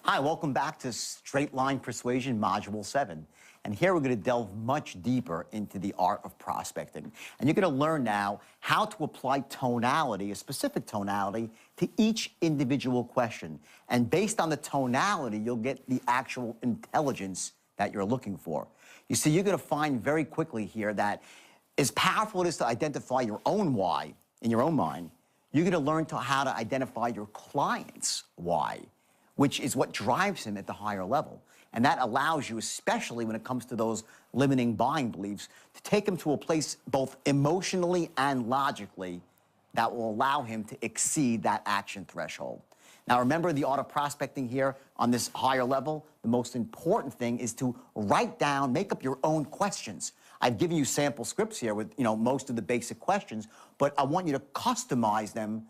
Hi, welcome back to Straight Line Persuasion Module 7. And here we're going to delve much deeper into the art of prospecting. And you're going to learn now how to apply tonality, a specific tonality, to each individual question. And based on the tonality, you'll get the actual intelligence that you're looking for. You see, you're going to find very quickly here that as powerful it is to identify your own why in your own mind, you're going to learn how to identify your client's why, which is what drives him at the higher level. And that allows you, especially when it comes to those limiting buying beliefs, to take him to a place both emotionally and logically that will allow him to exceed that action threshold. Now, remember the art of prospecting here on this higher level? The most important thing is to write down, make up your own questions. I've given you sample scripts here with, most of the basic questions, but I want you to customize them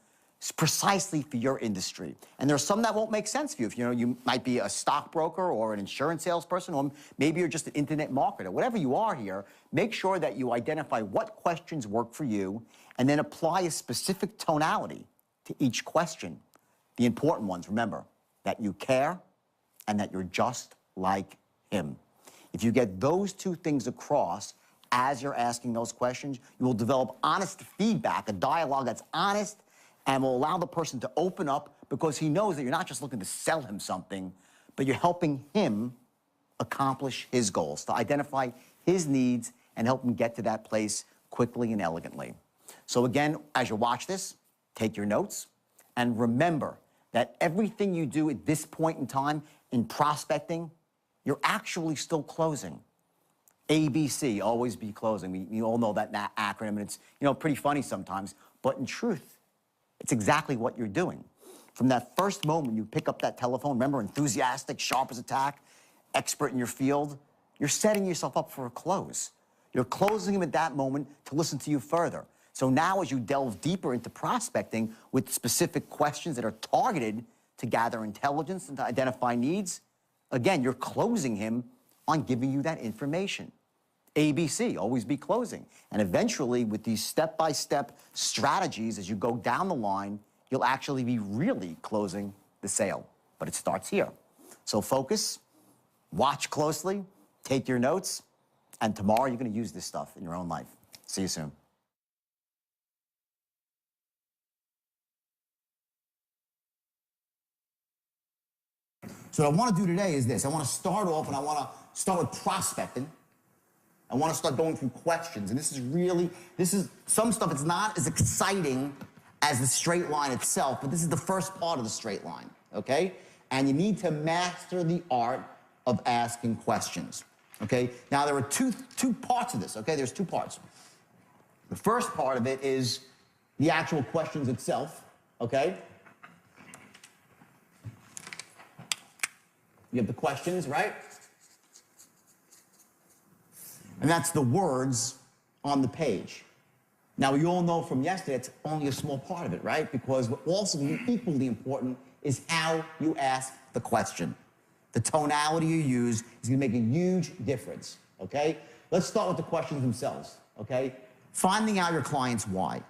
precisely for your industry. And there are some that won't make sense for you. If you might be a stockbroker or an insurance salesperson, or maybe you're just an internet marketer. Whatever you are here, make sure that you identify what questions work for you and then apply a specific tonality to each question. The important ones, remember, that you care and that you're just like him. If you get those two things across as you're asking those questions, you will develop honest feedback, a dialogue that's honest, and will allow the person to open up because he knows that you're not just looking to sell him something, but you're helping him accomplish his goals, to identify his needs and help him get to that place quickly and elegantly. So again, as you watch this, take your notes and remember that everything you do at this point in time in prospecting, you're actually still closing. ABC, always be closing. We all know that acronym, and it's pretty funny sometimes, but in truth, it's exactly what you're doing. From that first moment you pick up that telephone, remember, enthusiastic, sharp as a tack, expert in your field, you're setting yourself up for a close. You're closing him at that moment to listen to you further. So now as you delve deeper into prospecting with specific questions that are targeted to gather intelligence and to identify needs, again, you're closing him on giving you that information. ABC, always be closing. And eventually, with these step-by-step strategies, as you go down the line, you'll actually be really closing the sale. But it starts here. So focus, watch closely, take your notes, and tomorrow you're going to use this stuff in your own life. See you soon. So what I want to do today is this. I want to start off, and I want to start with prospecting. I want to start going through questions. And this is some stuff that's not as exciting as the straight line itself, but this is the first part of the straight line, okay? And you need to master the art of asking questions, okay? Now, there are two parts of this, okay? There's two parts. The first part of it is the actual questions itself, okay? You have the questions, right? And that's the words on the page. Now, we all know from yesterday it's only a small part of it, right? Because what also equally important is how you ask the question. The tonality you use is going to make a huge difference, okay? Let's start with the questions themselves, okay? Finding out your client's why.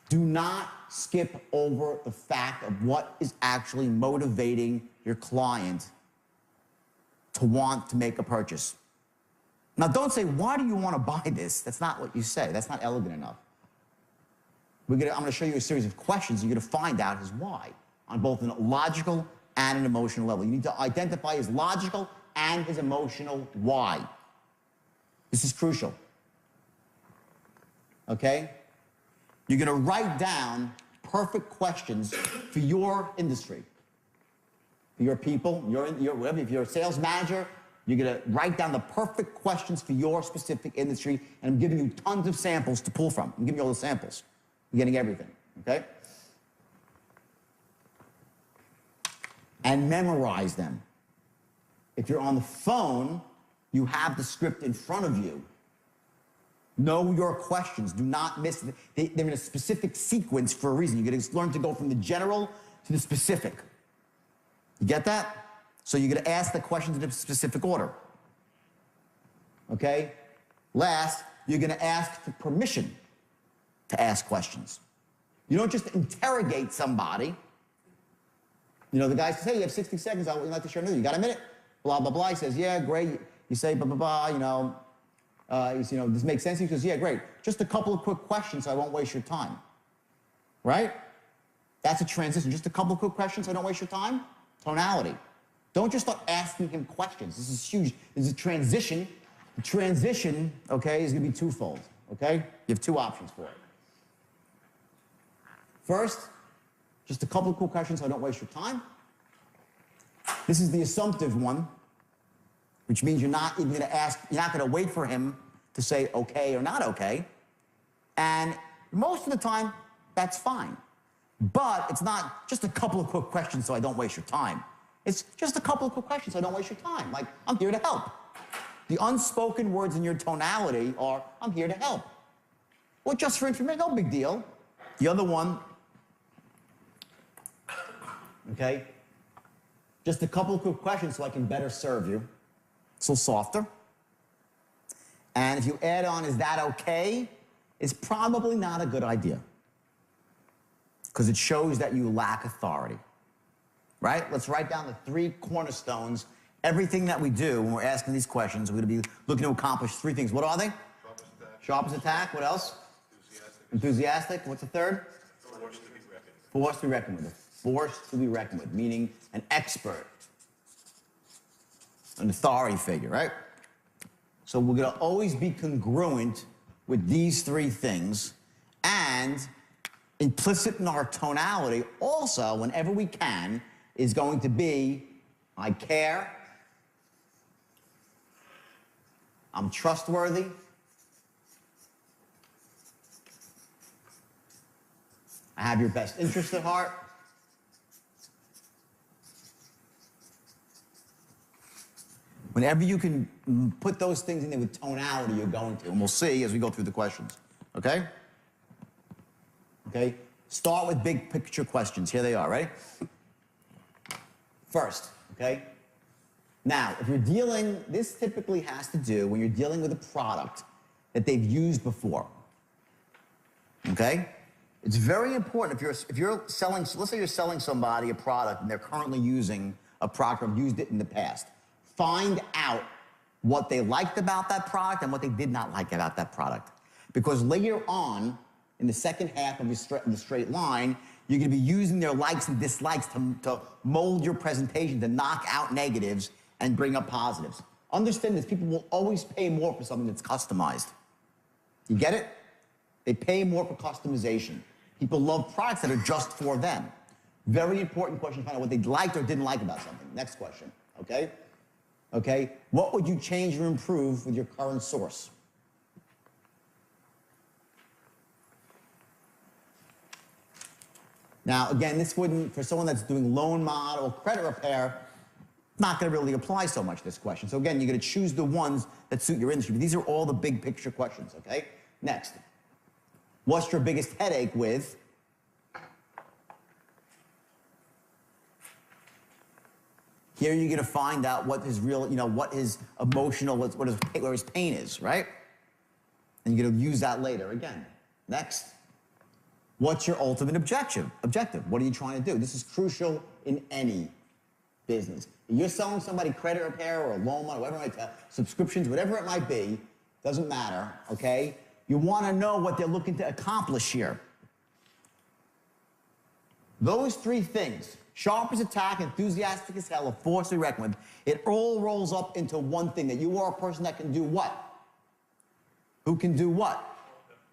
Do not skip over the fact of what is actually motivating your client to want to make a purchase. Now, don't say, why do you want to buy this? That's not what you say. That's not elegant enough. I'm going to show you a series of questions. You're going to find out his why on both a logical and an emotional level. You need to identify his logical and his emotional why. This is crucial. Okay? You're going to write down perfect questions for your industry. For your people, if you're a sales manager, you're going to write down the perfect questions for your specific industry, and I'm giving you tons of samples to pull from. I'm giving you all the samples. You're getting everything, okay? And memorize them. If you're on the phone, you have the script in front of you. Know your questions. Do not miss them. They're in a specific sequence for a reason. You're going to learn to go from the general to the specific. You get that? So you're going to ask the questions in a specific order. Okay? Last, you're going to ask for permission to ask questions. You don't just interrogate somebody. You know, the guy says, hey, you have 60 seconds. I would like to share news. You got a minute? Blah, blah, blah. He says, yeah, great. You say, blah, blah, blah, you know, this makes sense. He goes, yeah, great. Just a couple of quick questions so I won't waste your time. Right? That's a transition. Just a couple of quick questions so I don't waste your time. Tonality. Don't just start asking him questions. This is huge. This is a transition. The transition, okay, is going to be twofold, okay? You have two options for it. First, just a couple of quick questions so I don't waste your time. This is the assumptive one, which means you're not even going to ask, you're not going to wait for him to say okay or not okay. And most of the time, that's fine. But it's not just a couple of quick questions so I don't waste your time. It's just a couple of quick questions so I don't waste your time. Like, I'm here to help. The unspoken words in your tonality are, I'm here to help. Well, just for information, no big deal. The other one, okay, just a couple of quick questions so I can better serve you. It's a little softer. And if you add on, is that okay? It's probably not a good idea. Because it shows that you lack authority. Right? Let's write down the 3 cornerstones. Everything that we do when we're asking these questions, we're going to be looking to accomplish 3 things. What are they? Sharp as attack. What else? Enthusiastic. What's the third? Forced to be reckoned. Forced to be reckoned with. Forced to be reckoned with, meaning an expert, an authority figure, right? So we're going to always be congruent with these 3 things, and implicit in our tonality also, whenever we can, is going to be, I care, I'm trustworthy, I have your best interest at heart, whenever you can put those things in there with tonality, you're going to, and we'll see as we go through the questions, okay? Okay, start with big picture questions. Here they are, right? First, okay? Now, if you're dealing, this typically has to do when you're dealing with a product that they've used before, okay? It's very important if you're selling, let's say you're selling somebody a product and they're currently using a product or have used it in the past. Find out what they liked about that product and what they did not like about that product. Because later on, in the second half of the straight line, you're going to be using their likes and dislikes to mold your presentation, to knock out negatives and bring up positives. Understand this, people will always pay more for something that's customized. You get it? They pay more for customization. People love products that are just for them. Very important question to find out what they liked or didn't like about something. Next question, okay? Okay, what would you change or improve with your current source? Now, again, this wouldn't, for someone that's doing loan mod or credit repair, not going to really apply so much, this question. So again, you're going to choose the ones that suit your industry. But these are all the big picture questions, okay? Next. What's your biggest headache with? Here you're going to find out what his real, what his emotional, where his pain is, right? And you're going to use that later again. Next. What's your ultimate objective? What are you trying to do? This is crucial in any business. If you're selling somebody credit repair or a loan, whatever it might be, subscriptions, whatever it might be, doesn't matter, okay? You want to know what they're looking to accomplish here. Those 3 things, sharp as attack, enthusiastic as hell, a force to be reckoned with, it all rolls up into one thing, that you are a person that can do what? Who can do what?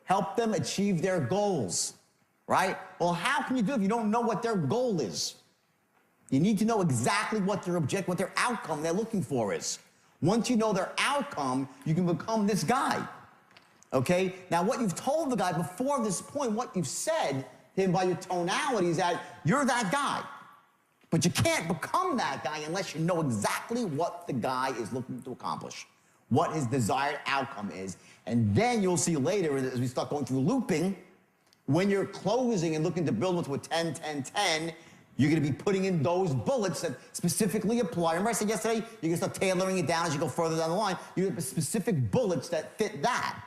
Help them achieve their goals. Right? Well, how can you do it if you don't know what their goal is? You need to know exactly what their objective, what their outcome they're looking for is. Once you know their outcome, you can become this guy. Okay? Now, what you've told the guy before this point, what you've said to him by your tonality is that you're that guy. But you can't become that guy unless you know exactly what the guy is looking to accomplish, what his desired outcome is. And then you'll see later, as we start going through looping, when you're closing and looking to build into a 10, 10, 10, you're going to be putting in those bullets that specifically apply. Remember I said yesterday, you're going to start tailoring it down as you go further down the line. You have specific bullets that fit that.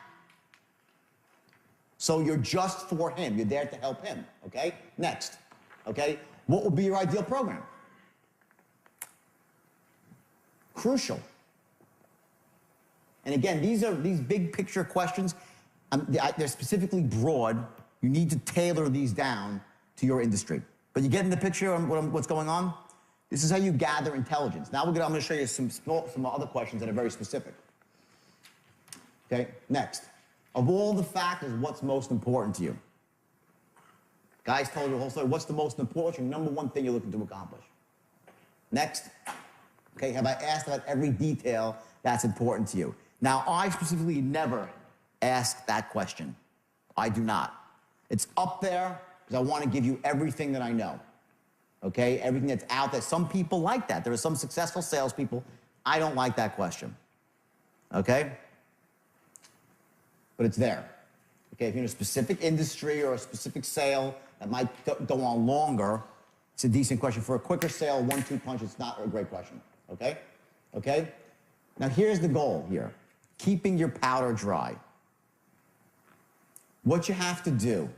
So you're just for him. You're there to help him, okay? Next, okay? What would be your ideal program? crucial. And again, these big picture questions, they're specifically broad. You need to tailor these down to your industry. But you get in the picture on what's going on? This is how you gather intelligence. Now I'm going to show you some other questions that are very specific. Okay, next. Of all the factors, what's most important to you? Guys told you the whole story. What's the most important, your number one thing you're looking to accomplish? Next. Okay, have I asked about every detail that's important to you? Now, I specifically never ask that question. I do not. It's up there because I want to give you everything that I know. Okay, everything that's out there. Some people like that. There are some successful salespeople. I don't like that question. Okay? But it's there. Okay, if you're in a specific industry or a specific sale that might go on longer, it's a decent question. For a quicker sale, 1-2 punch, it's not a great question. Okay? Okay? Now here's the goal here. Keeping your powder dry. What you have to do,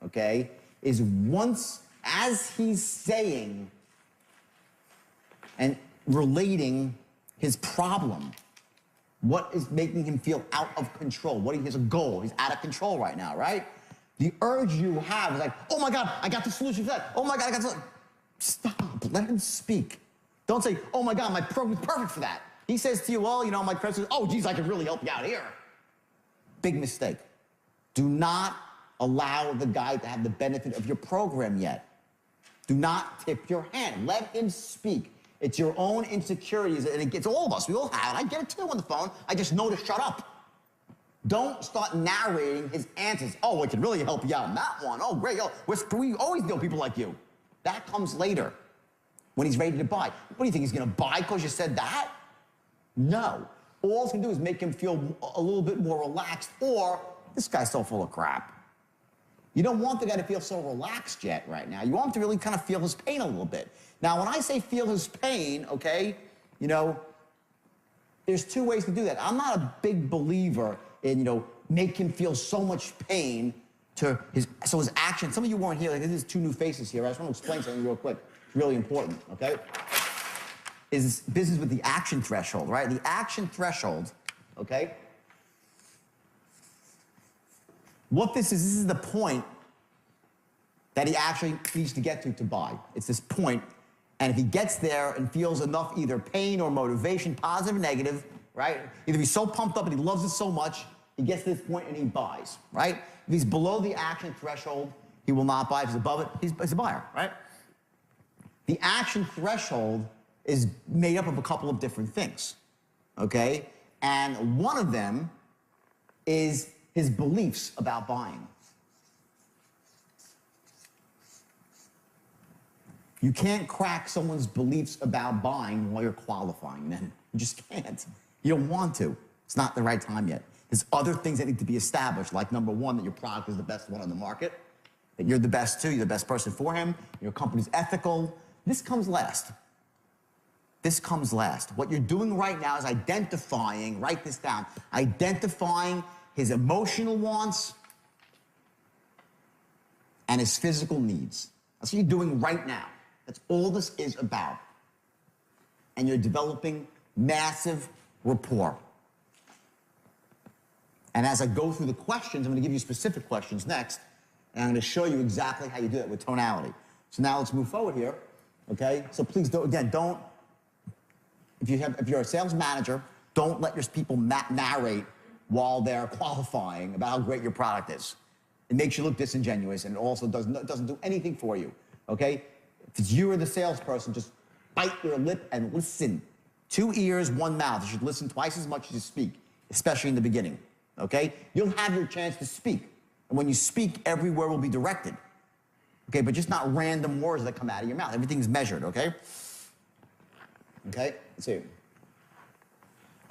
okay, is once, as he's saying and relating his problem, what is making him feel out of control? What he has a goal. He's out of control right now, right? The urge you have is like, oh my God, I got the solution for that. Oh my God, I got the solution. Stop, let him speak. Don't say, oh my God, my program's perfect for that. He says to you, well, you know, my credit, oh geez, I could really help you out here. Big mistake. Do not allow the guy to have the benefit of your program yet. Do not tip your hand. Let him speak. It's your own insecurities, and it gets all of us. We all have it. I get it too on the phone. I just know to shut up. Don't start narrating his answers. Oh, we can really help you out in that one. Oh, great. Oh, we always know people like you. That comes later when he's ready to buy. What do you think, he's going to buy because you said that? No. All it's going to do is make him feel a little bit more relaxed, or this guy's so full of crap. You don't want the guy to feel so relaxed yet right now. You want him to really kind of feel his pain a little bit. Now, when I say feel his pain, okay, you know, there's two ways to do that. I'm not a big believer in, you know, make him feel so much pain to his action. Some of you weren't here. Like, there's two new faces here. I just want to explain something real quick. It's really important, okay? Is business with the action threshold, right? The action threshold, okay? What this is the point that he actually needs to get to buy. It's this point, and if he gets there and feels enough either pain or motivation, positive or negative, right? Either he's so pumped up and he loves it so much, he gets to this point and he buys, right? If he's below the action threshold, he will not buy. If he's above it, he's a buyer, right? The action threshold is made up of a couple of different things, okay? And one of them is his beliefs about buying. You can't crack someone's beliefs about buying while you're qualifying them. You just can't. You don't want to. It's not the right time yet. There's other things that need to be established, like number one, that your product is the best one on the market, that you're the best too, you're the best person for him, your company's ethical. This comes last. This comes last. What you're doing right now is identifying, write this down, identifying his emotional wants and his physical needs. That's what you're doing right now. That's all this is about. And you're developing massive rapport. And as I go through the questions, I'm going to give you specific questions next, and I'm going to show you exactly how you do that with tonality. So now let's move forward here, okay? So please, don't, if you're a sales manager, don't let your people narrate while they're qualifying about how great your product is. It makes you look disingenuous, and it also doesn't do anything for you, okay? If it's you or the salesperson, just bite your lip and listen. 2 ears, 1 mouth. You should listen twice as much as you speak, especially in the beginning, okay? You'll have your chance to speak. And when you speak, every word will be directed, okay? But just not random words that come out of your mouth. Everything's measured, okay? Okay, let's see.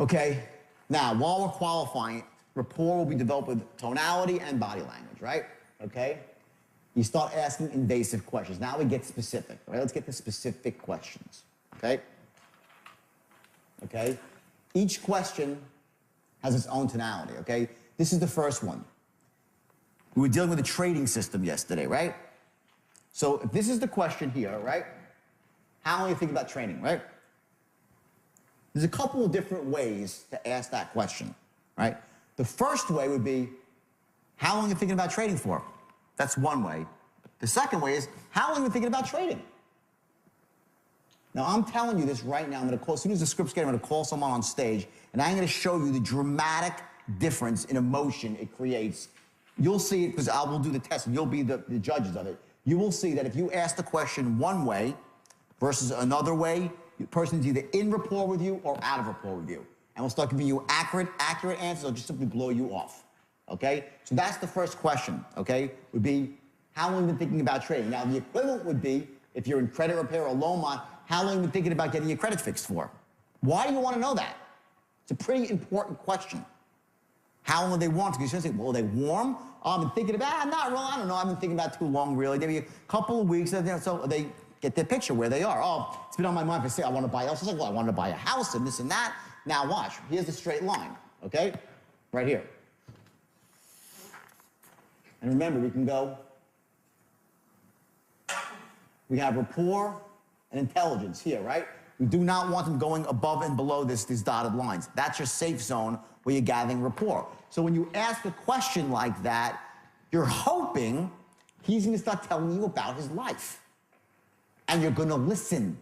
Okay, now, while we're qualifying, rapport will be developed with tonality and body language, right? Okay? You start asking invasive questions. Now we get specific, all right? Let's get to specific questions, okay? Okay? Each question has its own tonality, okay? This is the first one. We were dealing with a trading system yesterday, right? So if this is the question here, right? How do you think about trading, right? There's a couple of different ways to ask that question, right? The first way would be, how long are you thinking about trading for? That's one way. The second way is, how long are you thinking about trading? Now, I'm telling you this right now. I'm going to call, as soon as the script's getting, I'm going to call someone on stage, and I'm going to show you the dramatic difference in emotion it creates. You'll see it, because I will do the test, and you'll be the judges of it. You will see that if you ask the question one way versus another way, the person's either in rapport with you or out of rapport with you. And we'll start giving you accurate answers, or just simply blow you off, okay? So that's the first question, okay? Would be, how long have you been thinking about trading? Now, the equivalent would be, if you're in credit repair or loan mod, how long have you been thinking about getting your credit fixed for? Why do you want to know that? It's a pretty important question. How long do they want to? Because you're going to say, well, are they warm? Oh, I've been thinking about, not really, I don't know, I've been thinking about too long, really. Maybe a couple of weeks, so they get their picture where they are. Oh, it's been on my mind for say I want to buy a house. I was like, well, I want to buy a house and this and that. Now watch, here's the straight line, okay? Right here. And remember, we can go, we have rapport and intelligence here, right? We do not want them going above and below these dotted lines. That's your safe zone where you're gathering rapport. So when you ask a question like that, you're hoping he's going to start telling you about his life. And you're going to listen.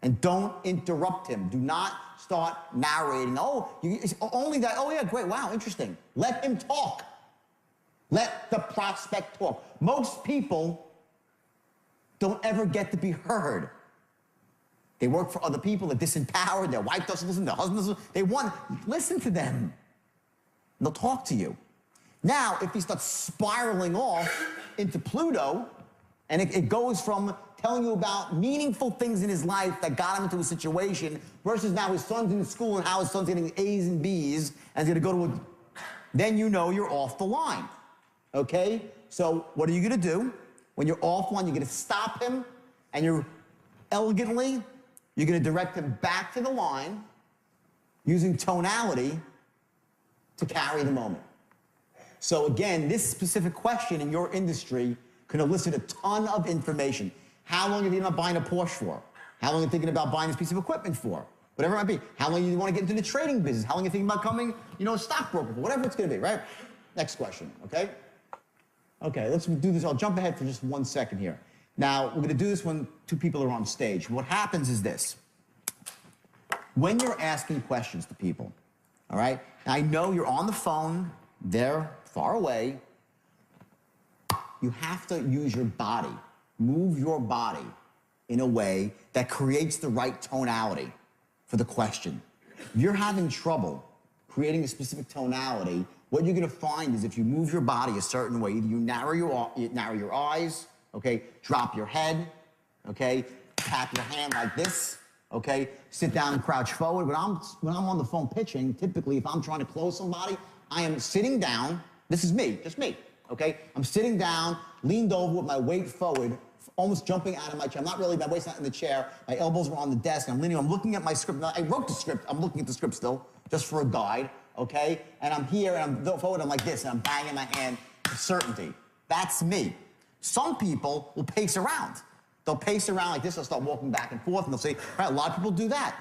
And don't interrupt him. Do not start narrating. Oh, it's only that. Oh, yeah, great. Wow, interesting. Let him talk. Let the prospect talk. Most people don't ever get to be heard. They work for other people. They're disempowered. Their wife doesn't listen. Their husband doesn't listen. They want, listen to them. They'll talk to you. Now, if he starts spiraling off into Pluto, and it goes from telling you about meaningful things in his life that got him into a situation versus now his son's in school and how his son's getting A's and B's and he's going to go to a, then you know you're off the line, okay? So what are you going to do? When you're offline, you're going to stop him, and you're elegantly, you're going to direct him back to the line using tonality to carry the moment. So again, this specific question in your industry can elicit a ton of information. How long are you thinking about buying a Porsche for? How long are you thinking about buying this piece of equipment for? Whatever it might be. How long do you want to get into the trading business? How long are you thinking about becoming, a stockbroker for? Whatever it's going to be, right? Next question, okay? Okay, let's do this. I'll jump ahead for just 1 second here. Now, we're going to do this when two people are on stage. What happens is this. When you're asking questions to people, all right? Now, I know you're on the phone. They're far away. You have to use your body. Move your body in a way that creates the right tonality for the question. If you're having trouble creating a specific tonality, what you're going to find is if you move your body a certain way, either you narrow your eyes, okay, drop your head, okay, tap your hand like this, okay, sit down and crouch forward. When I'm on the phone pitching, typically if I'm trying to close somebody, I am sitting down. This is me, just me, okay? I'm sitting down, leaned over with my weight forward, almost jumping out of my chair. I'm not really, my weight's not in the chair. My elbows were on the desk. I'm leaning, I'm looking at my script. Now, I wrote the script. I'm looking at the script still, just for a guide, okay? And I'm here, and I'm forward, I'm like this, and I'm banging my hand with certainty. That's me. Some people will pace around. They'll pace around like this. They'll start walking back and forth, and they'll say, right, a lot of people do that.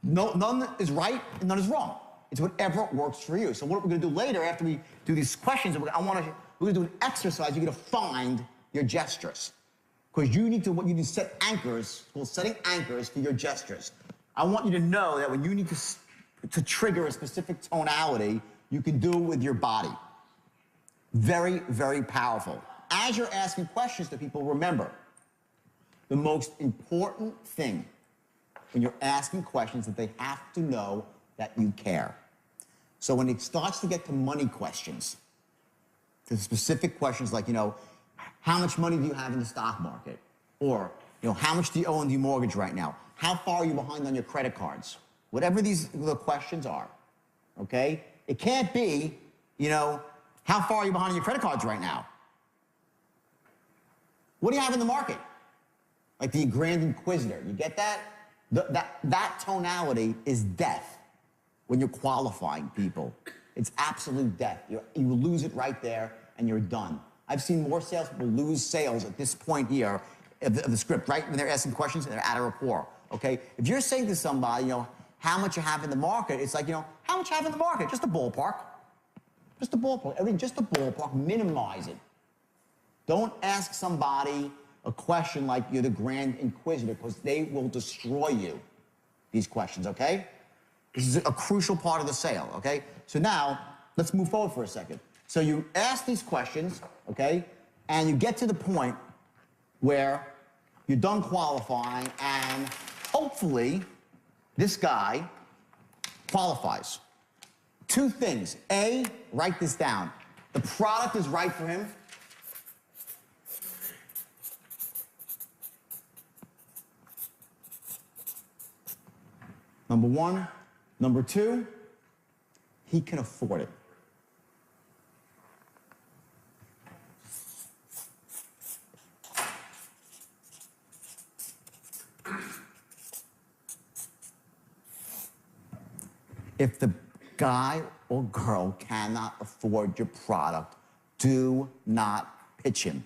No, none is right, and none is wrong. It's whatever works for you. So what we're going to do later, after we do these questions, we're going to do an exercise. You're going to find your gestures. Because you need to set anchors, well, setting anchors for your gestures. I want you to know that when you need to trigger a specific tonality, you can do it with your body. Very, very powerful. As you're asking questions to people, remember, the most important thing when you're asking questions is that they have to know that you care. So when it starts to get to money questions, to specific questions like, how much money do you have in the stock market? Or, how much do you owe on your mortgage right now? How far are you behind on your credit cards? Whatever the questions are, okay? It can't be, how far are you behind on your credit cards right now? What do you have in the market? Like the Grand Inquisitor, you get that? That tonality is death when you're qualifying people. It's absolute death. You lose it right there and you're done. I've seen more salespeople lose sales at this point here of the script, right? When they're asking questions and they're out of rapport, okay? If you're saying to somebody, how much you have in the market. It's like, how much you have in the market? Just a ballpark. Just a ballpark. Everything, just a ballpark. Minimize it. Don't ask somebody a question like you're the Grand Inquisitor, because they will destroy you, these questions, okay? This is a crucial part of the sale, okay? So now, let's move forward for a second. So you ask these questions, okay? And you get to the point where you're done qualifying, and hopefully this guy qualifies. Two things. A, write this down. The product is right for him. Number one. Number two, he can afford it. If the guy or girl cannot afford your product, do not pitch him.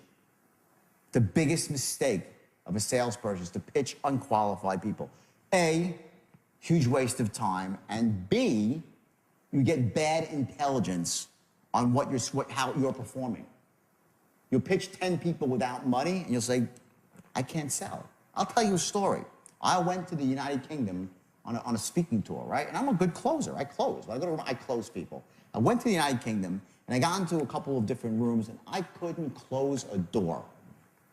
The biggest mistake of a salesperson is to pitch unqualified people. A, huge waste of time, and B, you get bad intelligence on how you're performing. You'll pitch 10 people without money, and you'll say, I can't sell. I'll tell you a story. I went to the United Kingdom on a speaking tour, right? And I'm a good closer. I close. When I go to I close people. I went to the United Kingdom, and I got into a couple of different rooms, and I couldn't close a door.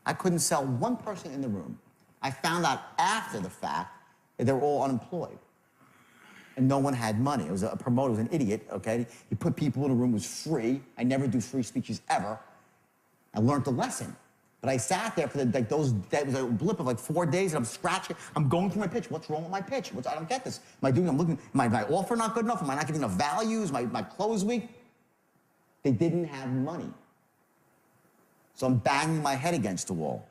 I couldn't sell one person in the room. I found out after the fact that they were all unemployed. And no one had money. It was a promoter, was an idiot, okay? He put people in a room, it was free. I never do free speeches ever. I learned the lesson. But I sat there for that was a blip of like 4 days, and I'm scratching. I'm going through my pitch. What's wrong with my pitch? I don't get this. I'm looking, my offer not good enough? Am I not giving enough values? My close week? They didn't have money. So I'm banging my head against the wall.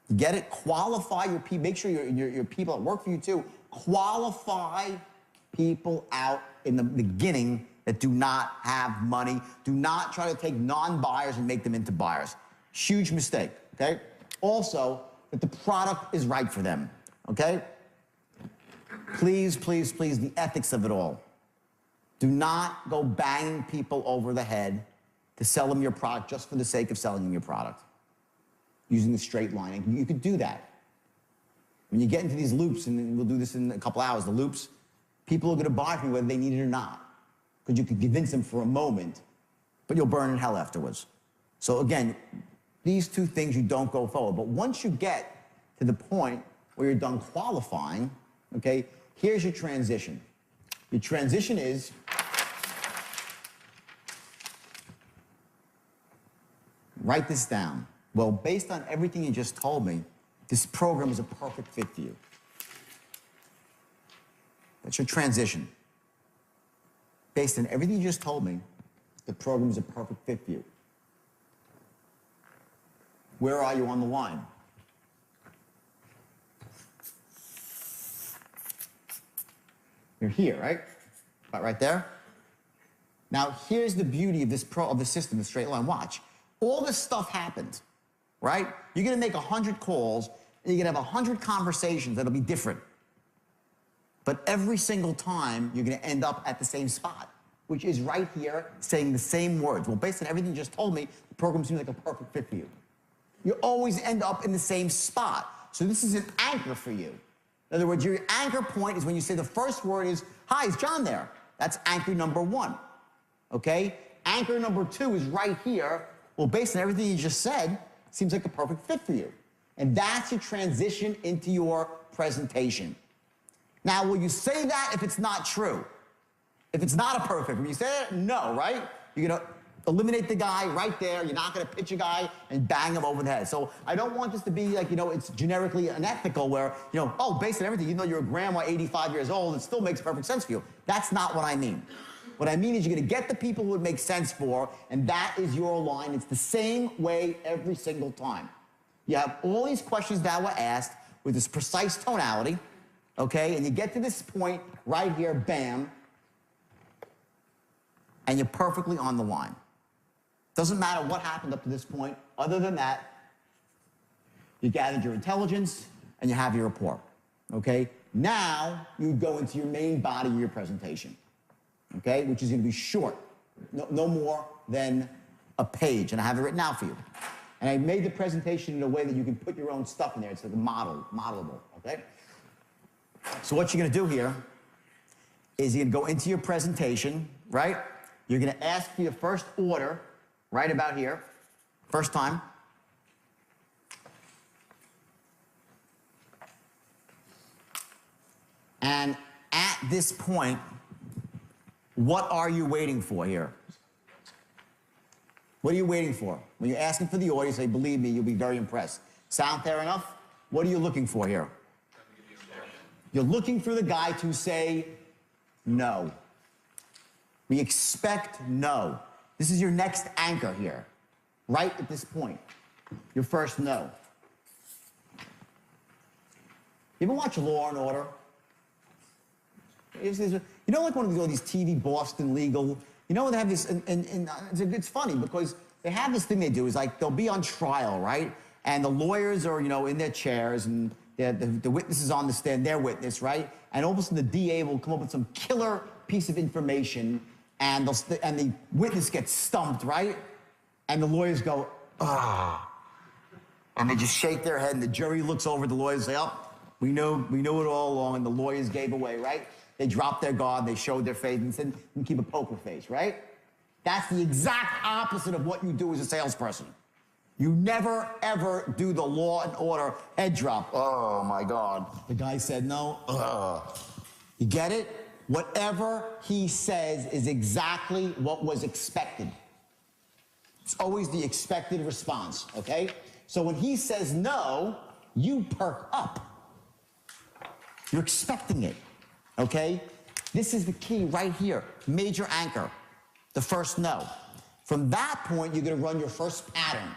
You get it? Qualify your people. Make sure your people that work for you too, qualify people out in the beginning that do not have money. Do not try to take non-buyers and make them into buyers. Huge mistake, okay? Also, that the product is right for them, okay? Please, please, please, the ethics of it all. Do not go banging people over the head to sell them your product just for the sake of selling them your product. Using the straight line. And you could do that. When you get into these loops, and we'll do this in a couple hours, the loops, people are going to buy from you whether they need it or not. Because you can convince them for a moment, but you'll burn in hell afterwards. So again, these two things you don't go forward. But once you get to the point where you're done qualifying, okay, here's your transition. Your transition is write this down. Well, based on everything you just told me, this program is a perfect fit for you. That's your transition. Based on everything you just told me, the program is a perfect fit for you. Where are you on the line? You're here, right? About right there. Now, here's the beauty of the system, the straight line. Watch. All this stuff happened, right? You're going to make 100 calls, and you're going to have 100 conversations that'll be different. But every single time, you're going to end up at the same spot, which is right here, saying the same words. Well, based on everything you just told me, the program seems like a perfect fit for you. You always end up in the same spot. So this is an anchor for you. In other words, your anchor point is when you say the first word is, hi, is John there? That's anchor number one, okay? Anchor number two is right here. Well, based on everything you just said, seems like a perfect fit for you. And that's your transition into your presentation. Now, will you say that if it's not true? If it's not a perfect, when you say that, no, right? You're going to eliminate the guy right there. You're not going to pitch a guy and bang him over the head. So I don't want this to be like, it's generically unethical where, oh, based on everything, even though you're a grandma, 85 years old, it still makes perfect sense for you. That's not what I mean. What I mean is you're going to get the people who it makes sense for, and that is your line. It's the same way every single time. You have all these questions that were asked with this precise tonality, okay? And you get to this point right here, bam, and you're perfectly on the line. Doesn't matter what happened up to this point. Other than that, you gathered your intelligence and you have your rapport, okay? Now you go into your main body of your presentation, okay, which is going to be short, no more than a page, and I have it written out for you. And I made the presentation in a way that you can put your own stuff in there. It's like a modelable, okay? So what you're going to do here is you're going to go into your presentation, right? You're going to ask for your first order right about here, first time. And at this point, what are you waiting for here? What are you waiting for? When you're asking for the order, you say, believe me, you'll be very impressed. Sound fair enough? What are you looking for here? You're looking for the guy to say no. We expect no. This is your next anchor here, right at this point. Your first no. You ever watch Law and Order? You know, like one of all these TV Boston Legal, you know, they have this, and it's funny because they have this thing they do is like they'll be on trial, right? And the lawyers are, you know, in their chairs and the witness is on the stand, their witness, right? And all of a sudden the DA will come up with some killer piece of information and the witness gets stumped, right? And the lawyers go, ah. And they just shake their head and the jury looks over at the lawyers and say, oh, we know it all along, and the lawyers gave away, right? They dropped their guard, they showed their face, and said, you keep a poker face, right? That's the exact opposite of what you do as a salesperson. You never, ever do the Law and Order head drop. Oh, my God. The guy said no. You get it? Whatever he says is exactly what was expected. It's always the expected response, okay? So when he says no, you perk up. You're expecting it. Okay? This is the key right here. Major anchor. The first no. From that point, you're going to run your first pattern.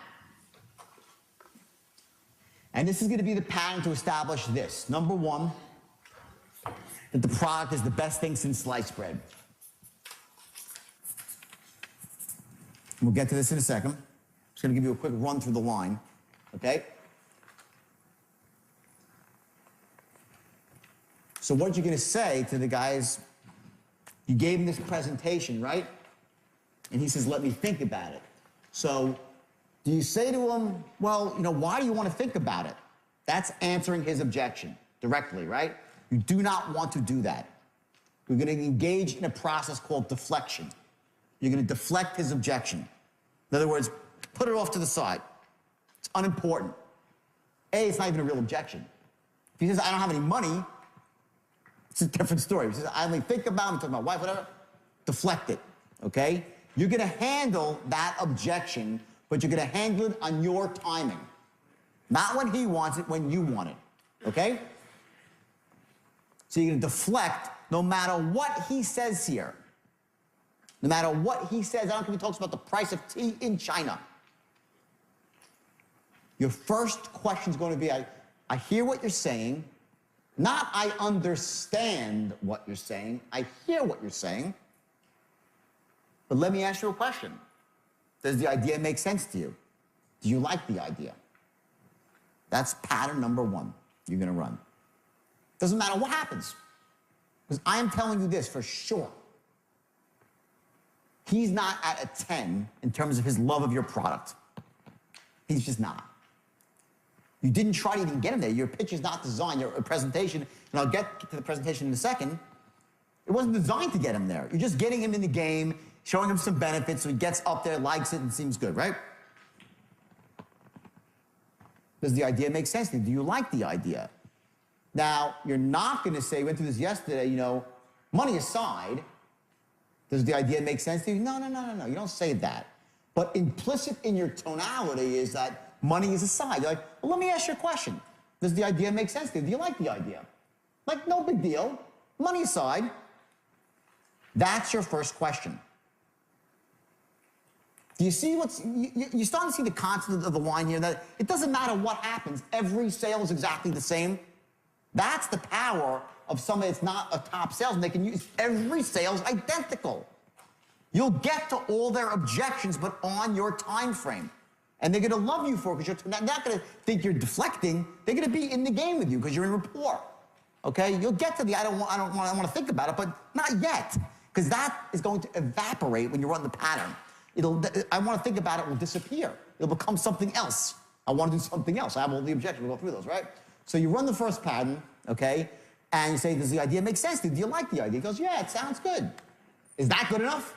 And this is going to be the pattern to establish this. Number one, that the product is the best thing since sliced bread. We'll get to this in a second. I'm just going to give you a quick run through the line. Okay? So what you're going to say to the guys, you gave him this presentation, right? And he says, let me think about it. So do you say to him, well, you know, why do you want to think about it? That's answering his objection directly, right? You do not want to do that. You're going to engage in a process called deflection. You're going to deflect his objection. In other words, put it off to the side. It's unimportant. A, it's not even a real objection. If he says, I don't have any money, it's a different story. He says, I only think about it, I'm talking about my wife, whatever. Deflect it, okay? You're going to handle that objection, but you're going to handle it on your timing. Not when he wants it, when you want it, okay? So you're going to deflect no matter what he says here. No matter what he says, I don't care if he talks about the price of tea in China. Your first question is going to be, I hear what you're saying. Not I understand what you're saying. I hear what you're saying. But let me ask you a question. Does the idea make sense to you? Do you like the idea? That's pattern number one you're going to run. Doesn't matter what happens. Because I am telling you this for sure. He's not at a 10 in terms of his love of your product. He's just not. You didn't try to even get him there. Your pitch is not designed, your presentation, and I'll get to the presentation in a second. It wasn't designed to get him there. You're just getting him in the game, showing him some benefits so he gets up there, likes it, and seems good, right? Does the idea make sense to you? Do you like the idea? Now, you're not going to say, we went through this yesterday, you know, money aside, does the idea make sense to you? No. You don't say that. But implicit in your tonality is that money is aside. You're like, well, let me ask you a question. Does the idea make sense to you? Do you like the idea? Like, no big deal. Money aside. That's your first question. Do you see what's, you're starting to see the concept of the line here, that it doesn't matter what happens, every sale is exactly the same. That's the power of somebody that's not a top salesman. They can use every sale's identical. You'll get to all their objections, but on your time frame. And they're going to love you for it because they're not going to think you're deflecting. They're going to be in the game with you because you're in rapport. Okay, you'll get to the I want to think about it, but not yet, because that is going to evaporate when you run the pattern. I want to think about it will disappear. It'll become something else. I want to do something else. I have all the objections. We'll go through those, right? So you run the first pattern, okay, and you say, does the idea make sense? Do you like the idea? He goes, yeah, it sounds good. Is that good enough?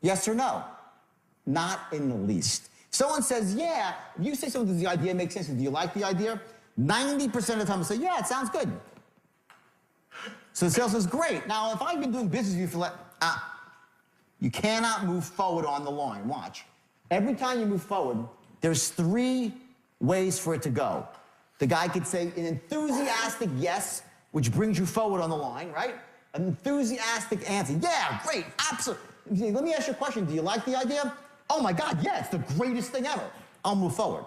Yes or no? Not in the least. Someone says, yeah, if you say something, does the idea make sense? Do you like the idea? 90% of the time, I say, yeah, it sounds good. So the sales says, great. Now, if I've been doing business with you for you cannot move forward on the line. Watch. Every time you move forward, there's 3 ways for it to go. The guy could say an enthusiastic yes, which brings you forward on the line, right? An enthusiastic answer. Yeah, great, absolutely. Let me ask you a question. Do you like the idea? Oh my God, yeah, it's the greatest thing ever. I'll move forward.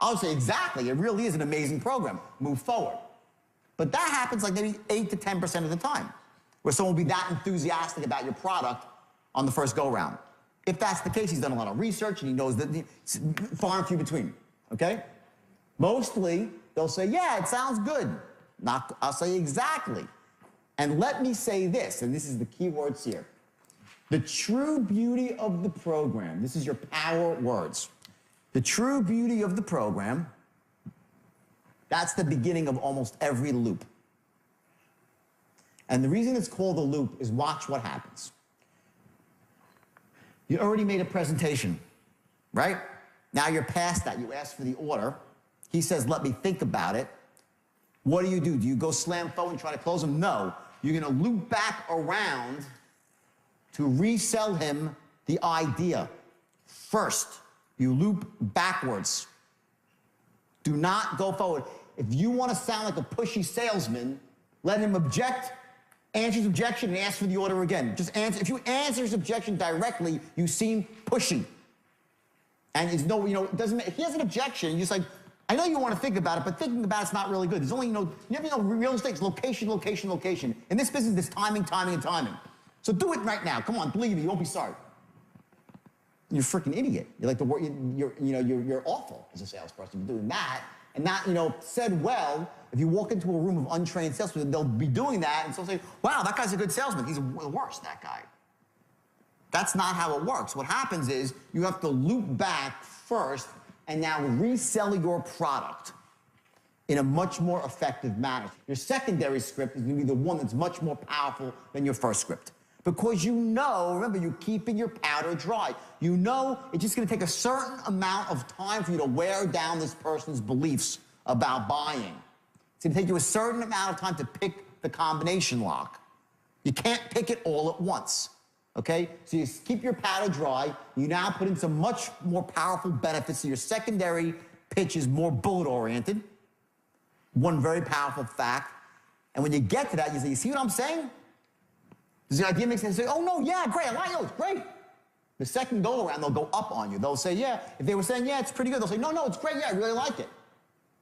I'll say, exactly, it really is an amazing program. Move forward. But that happens like maybe 8 to 10% of the time, where someone will be that enthusiastic about your product on the first go-round. If that's the case, he's done a lot of research and he knows that it's far and few between, okay? Mostly, they'll say, yeah, it sounds good. I'll say, exactly. And let me say this, and this is the key words here. The true beauty of the program, this is your power words. The true beauty of the program, that's the beginning of almost every loop. And the reason it's called a loop is watch what happens. You already made a presentation, right? Now you're past that. You ask for the order. He says, let me think about it. What do? Do you go slam forward and try to close him? No. You're going to loop back around to resell him the idea. First, you loop backwards. Do not go forward. If you want to sound like a pushy salesman, let him object, answer his objection, and ask for the order again. Just answer. If you answer his objection directly, you seem pushy. And it's no, it doesn't. If he has an objection, you're just like, I know you want to think about it, but thinking about it's not really good. There's only, you never know real estate is location, location, location. In this business, there's timing, timing, and timing. So do it right now. Come on, believe me, you won't be sorry. You're a freaking idiot. You're like you're awful as a salesperson. You're doing that, and not, said well. If you walk into a room of untrained salespeople, they'll be doing that, and so they'll say, wow, that guy's a good salesman. He's the worst, that guy. That's not how it works. What happens is you have to loop back first and now resell your product in a much more effective manner. Your secondary script is going to be the one that's much more powerful than your first script. Because remember, you're keeping your powder dry. You know it's just going to take a certain amount of time for you to wear down this person's beliefs about buying. It's going to take you a certain amount of time to pick the combination lock. You can't pick it all at once, okay? So you keep your powder dry. You now put in some much more powerful benefits. So your secondary pitch is more bullet-oriented. One very powerful fact. And when you get to that, you say, you see what I'm saying? Does the idea make sense? Say, oh, no, yeah, great, I like it, it's great. The second go-around, they'll go up on you. They'll say, yeah. If they were saying, yeah, it's pretty good, they'll say, no, it's great, yeah, I really like it.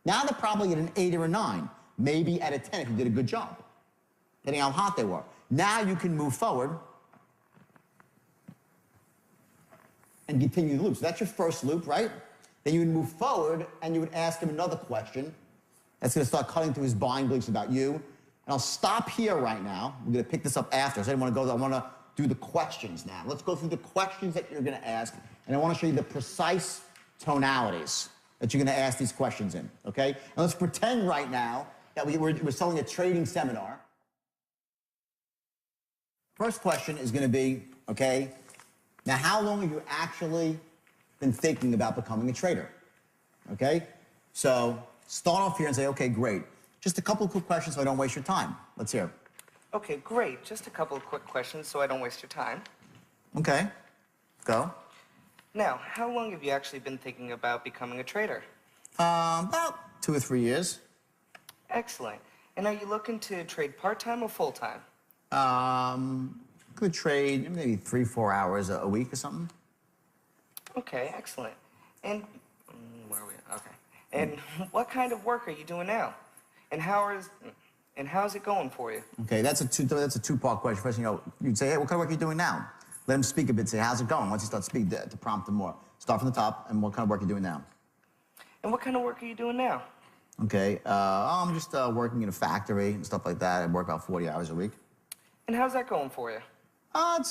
Now they're probably at an 8 or a 9, maybe at a 10 if you did a good job, depending on how hot they were. Now you can move forward and continue the loop. So that's your first loop, right? Then you would move forward and you would ask him another question. That's going to start cutting through his buying beliefs about you. And I'll stop here right now. We're going to pick this up after. So I want to do the questions now. Let's go through the questions that you're going to ask. And I want to show you the precise tonalities that you're going to ask these questions in, okay? And let's pretend right now that we're selling a trading seminar. First question is going to be, okay, now how long have you actually been thinking about becoming a trader? Okay? So start off here and say, okay, great. Just a couple of quick questions so I don't waste your time. Let's hear. Okay, great. Just a couple of quick questions so I don't waste your time. Okay. Go. Now, how long have you actually been thinking about becoming a trader? About 2 or 3 years. Excellent. And are you looking to trade part-time or full-time? Could trade maybe 3-4 hours a week or something. Okay, excellent. And where are we? Okay. And what kind of work are you doing now? And how's it going for you? Okay, that's a two-part question. First, you'd say, hey, what kind of work are you doing now? Let him speak a bit. Say, how's it going? Once you start speaking, to prompt him more. Start from the top, and what kind of work are you doing now? And what kind of work are you doing now? Okay, I'm just working in a factory and stuff like that. I work about 40 hours a week. And how's that going for you? Well,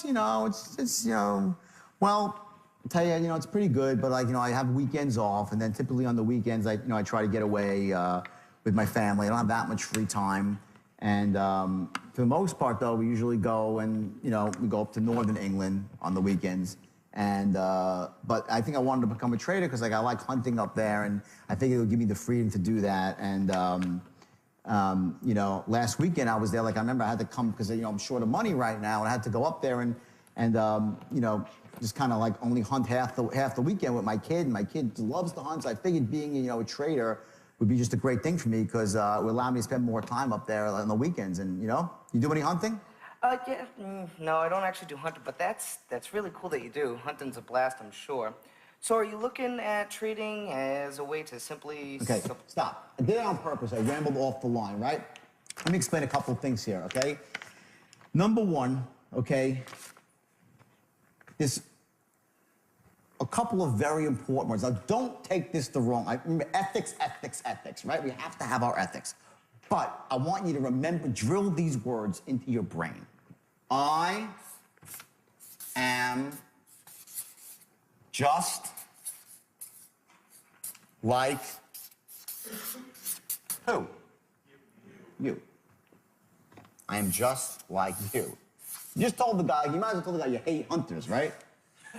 I'll tell you, it's pretty good, but like, I have weekends off, and then typically on the weekends, I try to get away with my family. I don't have that much free time. And for the most part, though, we usually go and, we go up to northern England on the weekends. And, but I think I wanted to become a trader because, like, I like hunting up there, and I think it would give me the freedom to do that. And, last weekend I was there. Like, I remember I had to come because, I'm short of money right now, and I had to go up there and just kind of like only hunt half the weekend with my kid. And my kid loves to hunt, so I figured being, a trader would be just a great thing for me because it would allow me to spend more time up there on the weekends. And, you do any hunting? Yeah, no, I don't actually do hunting, but that's really cool that you do. Hunting's a blast, I'm sure. So are you looking at trading as a way to simply... Okay, stop. I did it on purpose. I rambled off the line, right? Let me explain a couple of things here, okay? Number one, okay, there's a couple of very important words. Now, don't take this the wrong. I remember ethics, right? We have to have our ethics. But I want you to remember, drill these words into your brain. I am just like who? You. I am just like you. You just told the guy, you might as well tell the guy you hate hunters, right?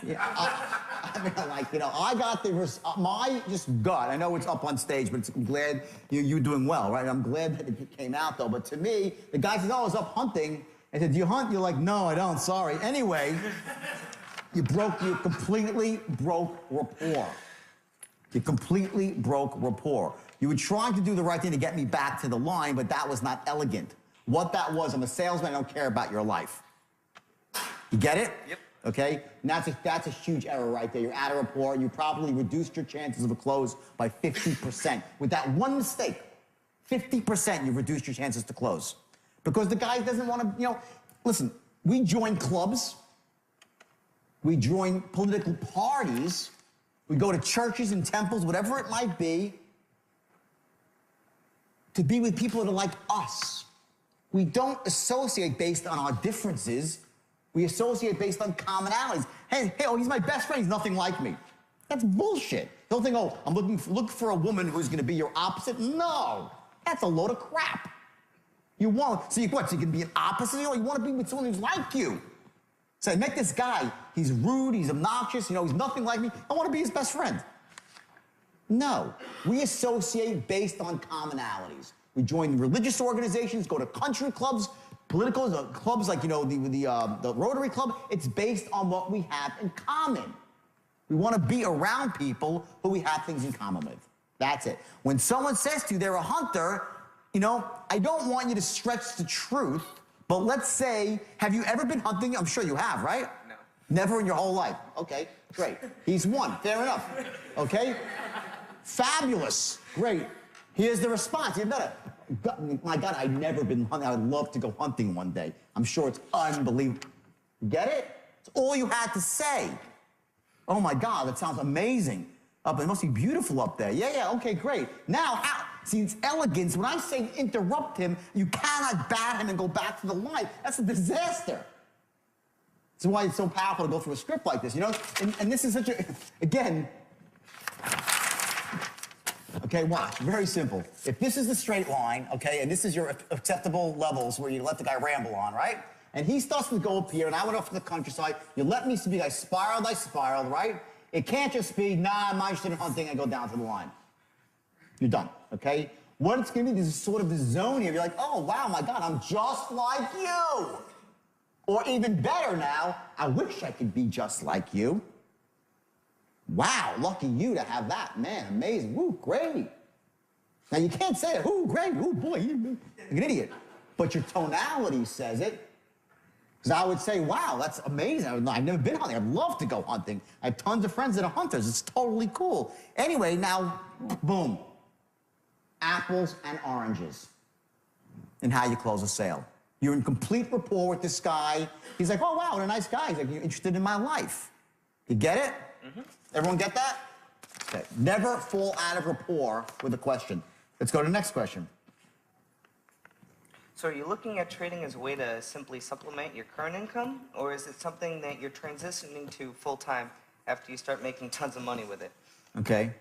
Yeah, I mean, like, I got my just gut. I know it's up on stage, but I'm glad you're doing well, right? I'm glad that it came out, though. But to me, the guy says, oh, I was up hunting. I said, do you hunt? You're like, no, I don't, sorry. Anyway, you completely broke rapport. You completely broke rapport. You were trying to do the right thing to get me back to the line, but that was not elegant. What that was, I'm a salesman, I don't care about your life. You get it? Yep. Okay? And that's a huge error right there. You're out of rapport. You probably reduced your chances of a close by 50%. With that one mistake, 50% you've reduced your chances to close. Because the guy doesn't want to, listen, we join clubs. We join political parties. We go to churches and temples, whatever it might be, to be with people that are like us. We don't associate based on our differences. We associate based on commonalities. Hey, he's my best friend. He's nothing like me. That's bullshit. Don't think, I'm look for a woman who's going to be your opposite. No, that's a load of crap. You want, so you can be an opposite? You want to be with someone who's like you. So I met this guy. He's rude. He's obnoxious. He's nothing like me. I want to be his best friend. No, we associate based on commonalities. We join religious organizations, go to country clubs, political clubs like, the Rotary Club. It's based on what we have in common. We want to be around people who we have things in common with. That's it. When someone says to you they're a hunter, I don't want you to stretch the truth, but let's say, have you ever been hunting? I'm sure you have, right? No. Never in your whole life. Okay, great. He's one. Fair enough. Okay? Fabulous. Great. Here's the response. My God, I've never been hunting. I would love to go hunting one day. I'm sure it's unbelievable. Get it? It's all you had to say. Oh my God, that sounds amazing. It must be beautiful up there. Yeah, okay, great. Now, see, it's elegance. When I say interrupt him, you cannot bat him and go back to the line. That's a disaster. That's why it's so powerful to go through a script like this, And this is such a, again, okay, watch, very simple. If this is the straight line, okay, and this is your acceptable levels where you let the guy ramble on, right? And he starts to go up here, and I went off to the countryside. You let me speak, I spiraled, right? It can't just be, nah, I'm not interested in hunting, I go down to the line. You're done, okay? What it's gonna be is sort of the zone here. You're like, oh, wow, my God, I'm just like you. Or even better now, I wish I could be just like you. Wow, lucky you to have that. Man, amazing. Woo, great. Now, you can't say it. Ooh, great. Ooh, boy, you're an idiot. But your tonality says it. Because I would say, wow, that's amazing. I've never been hunting. I'd love to go hunting. I have tons of friends that are hunters. It's totally cool. Anyway, now, boom. Apples and oranges in how you close a sale. You're in complete rapport with this guy. He's like, oh, wow, what a nice guy. He's like, you're interested in my life. You get it? Mm-hmm. Everyone get that? Okay. Never fall out of rapport with a question. Let's go to the next question. So are you looking at trading as a way to simply supplement your current income, or is it something that you're transitioning to full-time after you start making tons of money with it? Okay.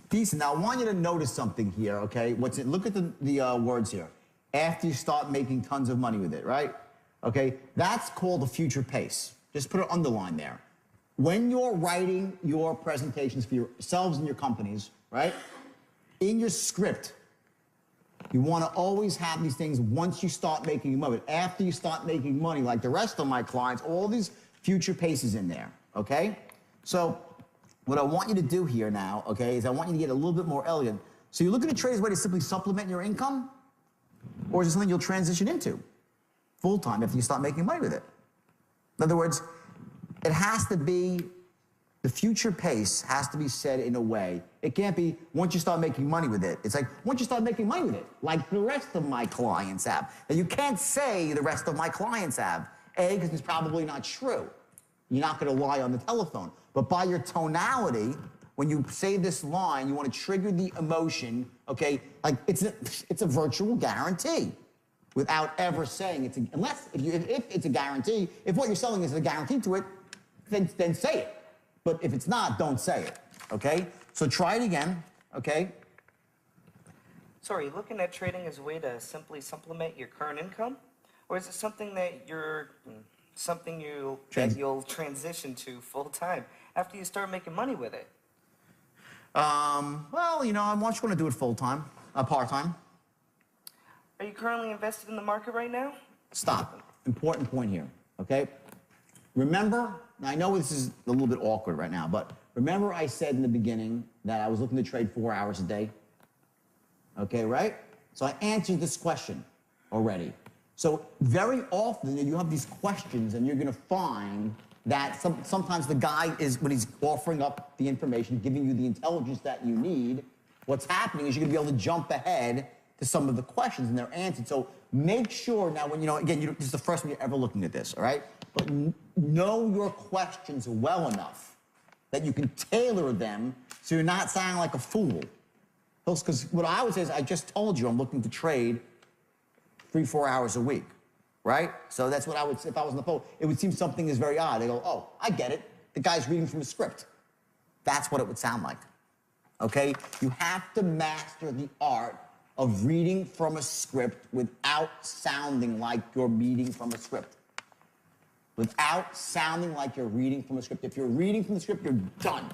Decent. Now, I want you to notice something here, okay? Look at the words here. After you start making tons of money with it, right? Okay, that's called a future pace. Just put an underline there. When you're writing your presentations for yourselves and your companies, right? In your script, you want to always have these things once you start making money. After you start making money, like the rest of my clients, all these future paces in there, okay? So what I want you to do here now, okay, is I want you to get a little bit more elegant. So you're looking at trade as a way to simply supplement your income? Or is it something you'll transition into full-time after you start making money with it? In other words, it has to be, the future pace has to be said in a way. It can't be once you start making money with it. It's like once you start making money with it, like the rest of my clients have. And you can't say the rest of my clients have. A, because it's probably not true. You're not going to lie on the telephone. But by your tonality, when you say this line, you want to trigger the emotion, okay? Like it's a virtual guarantee without ever saying it's if it's a guarantee, if what you're selling is a guarantee to it, then say it. But if it's not, don't say it, okay? So try it again, okay? So are you looking at trading as a way to simply supplement your current income? Or is it something that you'll transition to full-time after you start making money with it? Well, you know, I'm just going to do it full-time, part-time. Are you currently invested in the market right now? Stop. Important point here, okay? Remember, now I know this is a little bit awkward right now, but remember I said in the beginning that I was looking to trade 4 hours a day? Okay, right? So I answered this question already. So very often you have these questions and you're going to find that sometimes the guy is, when he's offering up the information, giving you the intelligence that you need, what's happening is you're going to be able to jump ahead to some of the questions and they're answered. So make sure now when, again, this is the first time you're ever looking at this, all right? But know your questions well enough that you can tailor them so you're not sounding like a fool. Because what I would say is, I just told you I'm looking to trade 3-4 hours a week, right? So that's what I would say if I was on the phone. It would seem something is very odd. They go, oh, I get it. The guy's reading from a script. That's what it would sound like, okay? You have to master the art of reading from a script without sounding like you're reading from a script. Without sounding like you're reading from a script. If you're reading from the script, you're done.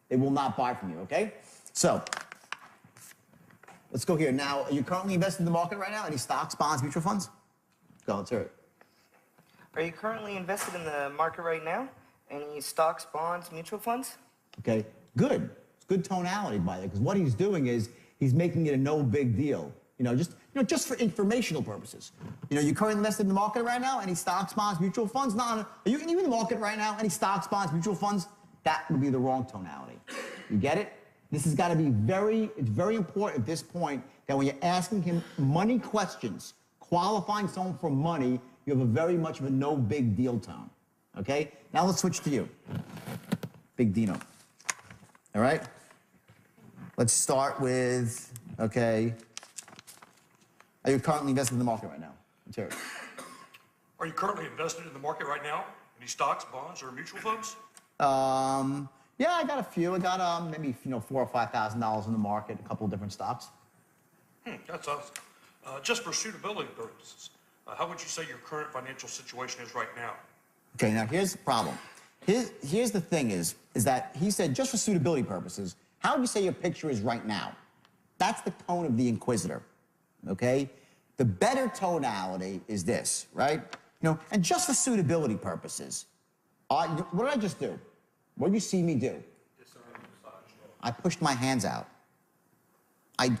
They will not buy from you, okay? So, let's go here. Now, are you currently invested in the market right now? Any stocks, bonds, mutual funds? Go, let's hear it. Are you currently invested in the market right now? Any stocks, bonds, mutual funds? Okay, good. It's good tonality by that, because what he's doing is he's making it a no big deal. Just for informational purposes. You currently invested in the market right now? Any stocks, bonds, mutual funds? No. Are you in the market right now? Any stocks, bonds, mutual funds? That would be the wrong tonality. You get it? This has got to be it's very important at this point that when you're asking him money questions, qualifying someone for money, you have a very much of a no big deal tone. Okay? Now let's switch to you. Big Dino. All right? Let's start with, okay. Are you currently invested in the market right now? Let's hear it. Are you currently invested in the market right now? Any stocks, bonds, or mutual funds? Yeah, I got a few. I got maybe $4,000 or $5,000 in the market, a couple of different stocks. That's awesome. Just for suitability purposes, how would you say your current financial situation is right now? Okay, now here's the problem. Here's the thing is that he said just for suitability purposes, how would you say your picture is right now? That's the tone of the inquisitor, okay? The better tonality is this, right? And just for suitability purposes, what did I just do? What did you see me do? I pushed my hands out. I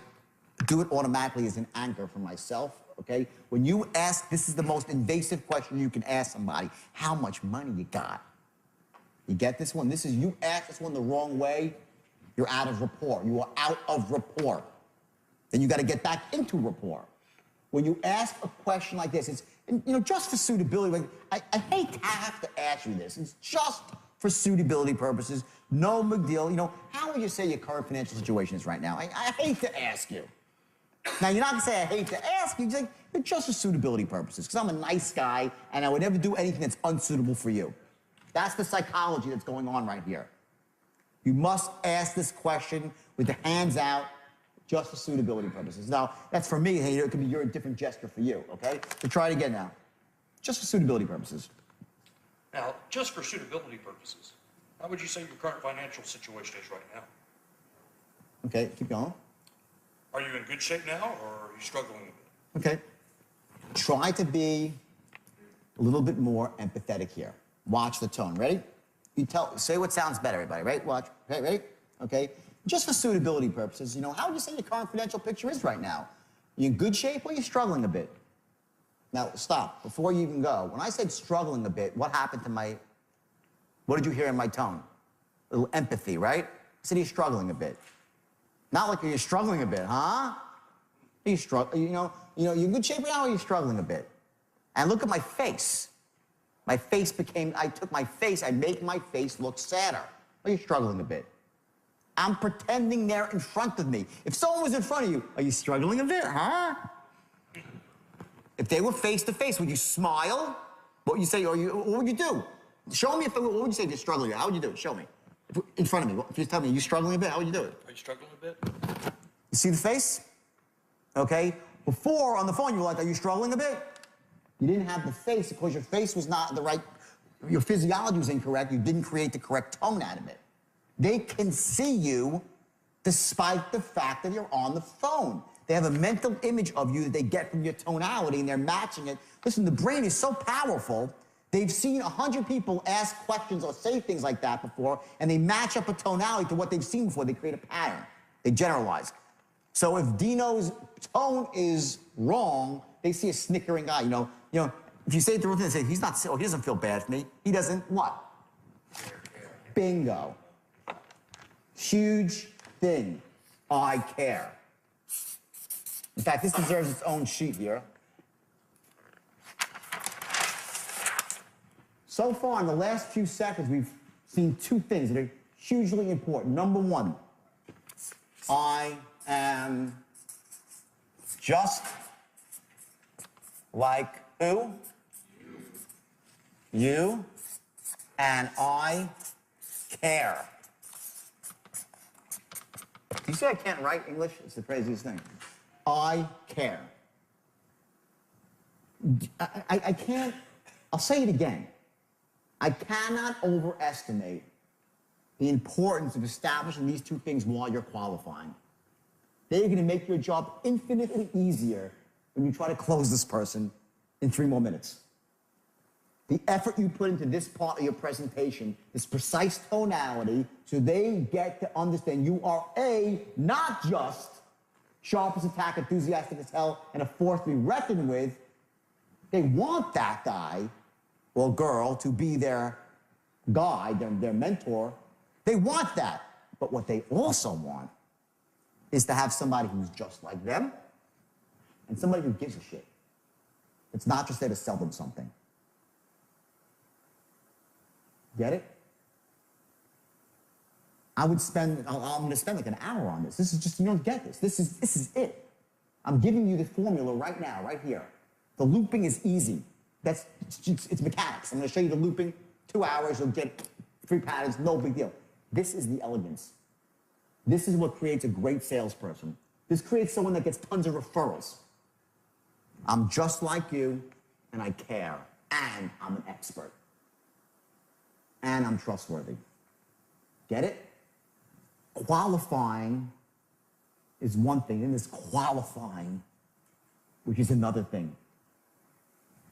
do it automatically as an anchor for myself, okay? When you ask, this is the most invasive question you can ask somebody, how much money you got? You get this one? You ask this one the wrong way, you're out of rapport. You are out of rapport. Then you got to get back into rapport. When you ask a question like this, it's, just for suitability, I hate to have to ask you this. It's just for suitability purposes. No big deal. You know, how would you say your current financial situation is right now? I hate to ask you. Now, you're not gonna say I hate to ask you, just like, just for suitability purposes, because I'm a nice guy and I would never do anything that's unsuitable for you. That's the psychology that's going on right here. You must ask this question with the hands out, just for suitability purposes. Now, that's for me, hey, it could be a different gesture for you, okay? So try it again now. Just for suitability purposes. Now, just for suitability purposes, how would you say your current financial situation is right now? Okay, keep going. Are you in good shape now, or are you struggling a bit? Okay. Try to be a little bit more empathetic here. Watch the tone. Ready? Say what sounds better, everybody. Right? Watch. Okay, ready? Okay. Just for suitability purposes, you know, how would you say your current financial picture is right now? You in good shape or are you struggling a bit? Now, stop. Before you even go, when I said struggling a bit, what happened to what did you hear in my tone? A little empathy, right? I said you're struggling a bit. Not like you're struggling a bit, huh? Are you struggling? You're in good shape now or are you struggling a bit? And look at my face. My face I took my face, I make my face look sadder. Are you struggling a bit? I'm pretending they're in front of me. If someone was in front of you, are you struggling a bit, huh? If they were face to face, would you smile? What would you say, what would you do? Show me what would you say if you're struggling? How would you do it? Show me. In front of me, if you tell me, are you struggling a bit? How would you do it? Are you struggling a bit? You see the face? Okay? Before, on the phone, you were like, are you struggling a bit? You didn't have the face because your face was not the right, your physiology was incorrect. You didn't create the correct tone out of it. They can see you despite the fact that you're on the phone. They have a mental image of you that they get from your tonality and they're matching it. Listen, the brain is so powerful. They've seen 100 people ask questions or say things like that before, and they match up a tonality to what they've seen before. They create a pattern. They generalize. So if Dino's tone is wrong, they see a snickering guy. You know, if you say it to him, they say, he doesn't feel bad for me. He doesn't what? Bingo. Huge thing. I care. In fact, this deserves its own sheet here. So far, in the last few seconds, we've seen two things that are hugely important. Number one, I am just like who? You. And I care. Do you see I can't write English? It's the craziest thing. I care. I can't, I'll say it again. I cannot overestimate the importance of establishing these two things while you're qualifying. They're going to make your job infinitely easier when you try to close this person in 3 more minutes. The effort you put into this part of your presentation, this precise tonality, so they get to understand you are not just sharp as a tack, enthusiastic as hell, and a force to be reckoned with. They want that guy or girl to be their guide, their mentor. They want that. But what they also want is to have somebody who's just like them and somebody who gives a shit. It's not just there to sell them something. Get it? I'm going to spend like an hour on this. This is just, you don't get this. This is it. I'm giving you the formula right now, right here. The looping is easy. It's mechanics. I'm going to show you the looping, 2 hours, you'll get 3 patterns, no big deal. This is the elegance. This is what creates a great salesperson. This creates someone that gets tons of referrals. I'm just like you, and I care, and I'm an expert. And I'm trustworthy. Get it? Qualifying is one thing, and there's qualifying, which is another thing.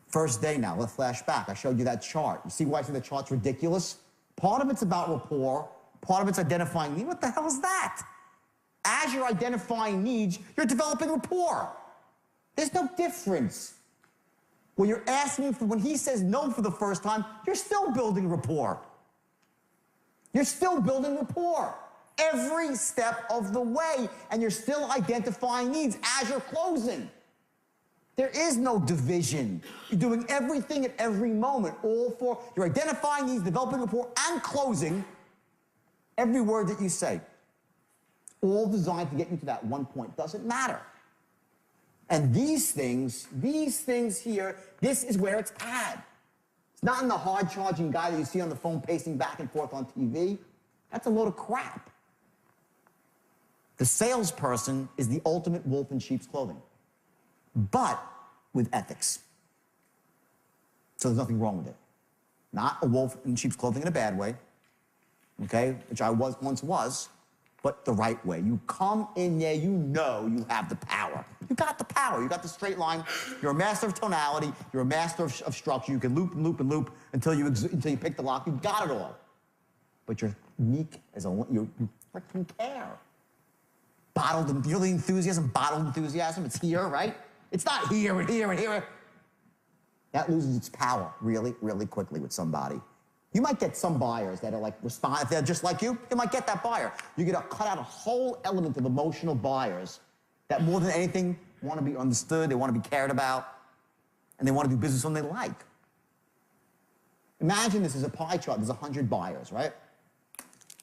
First day now, let's flash back. I showed you that chart. You see why I say the chart's ridiculous? Part of it's about rapport, part of it's identifying needs. What the hell is that? As you're identifying needs, you're developing rapport. There's no difference. When you're asking for, when he says no for the first time, you're still building rapport. You're still building rapport every step of the way, and you're still identifying needs as you're closing. There is no division. You're doing everything at every moment, you're identifying needs, developing rapport, and closing every word that you say. All designed to get you to that one point. Doesn't matter. And these things here, this is where it's at. It's not in the hard-charging guy that you see on the phone pacing back and forth on TV. That's a load of crap. The salesperson is the ultimate wolf in sheep's clothing, but with ethics. So there's nothing wrong with it. Not a wolf in sheep's clothing in a bad way, okay, which I once was, but the right way. You come in there, you know you have the power. You got the power. You got the straight line. You're a master of tonality. You're a master of structure. You can loop and loop and loop until you pick the lock. You got it all. But you're unique as you freaking care. You're the enthusiasm, bottled enthusiasm. It's here, right? It's not here and here and here. That loses its power really, really quickly with somebody. You might get some buyers that are like respond, if they're just like you might get that buyer. You're gonna cut out a whole element of emotional buyers that more than anything want to be understood, they want to be cared about, and they want to do business when they like. Imagine this is a pie chart, there's 100 buyers, right?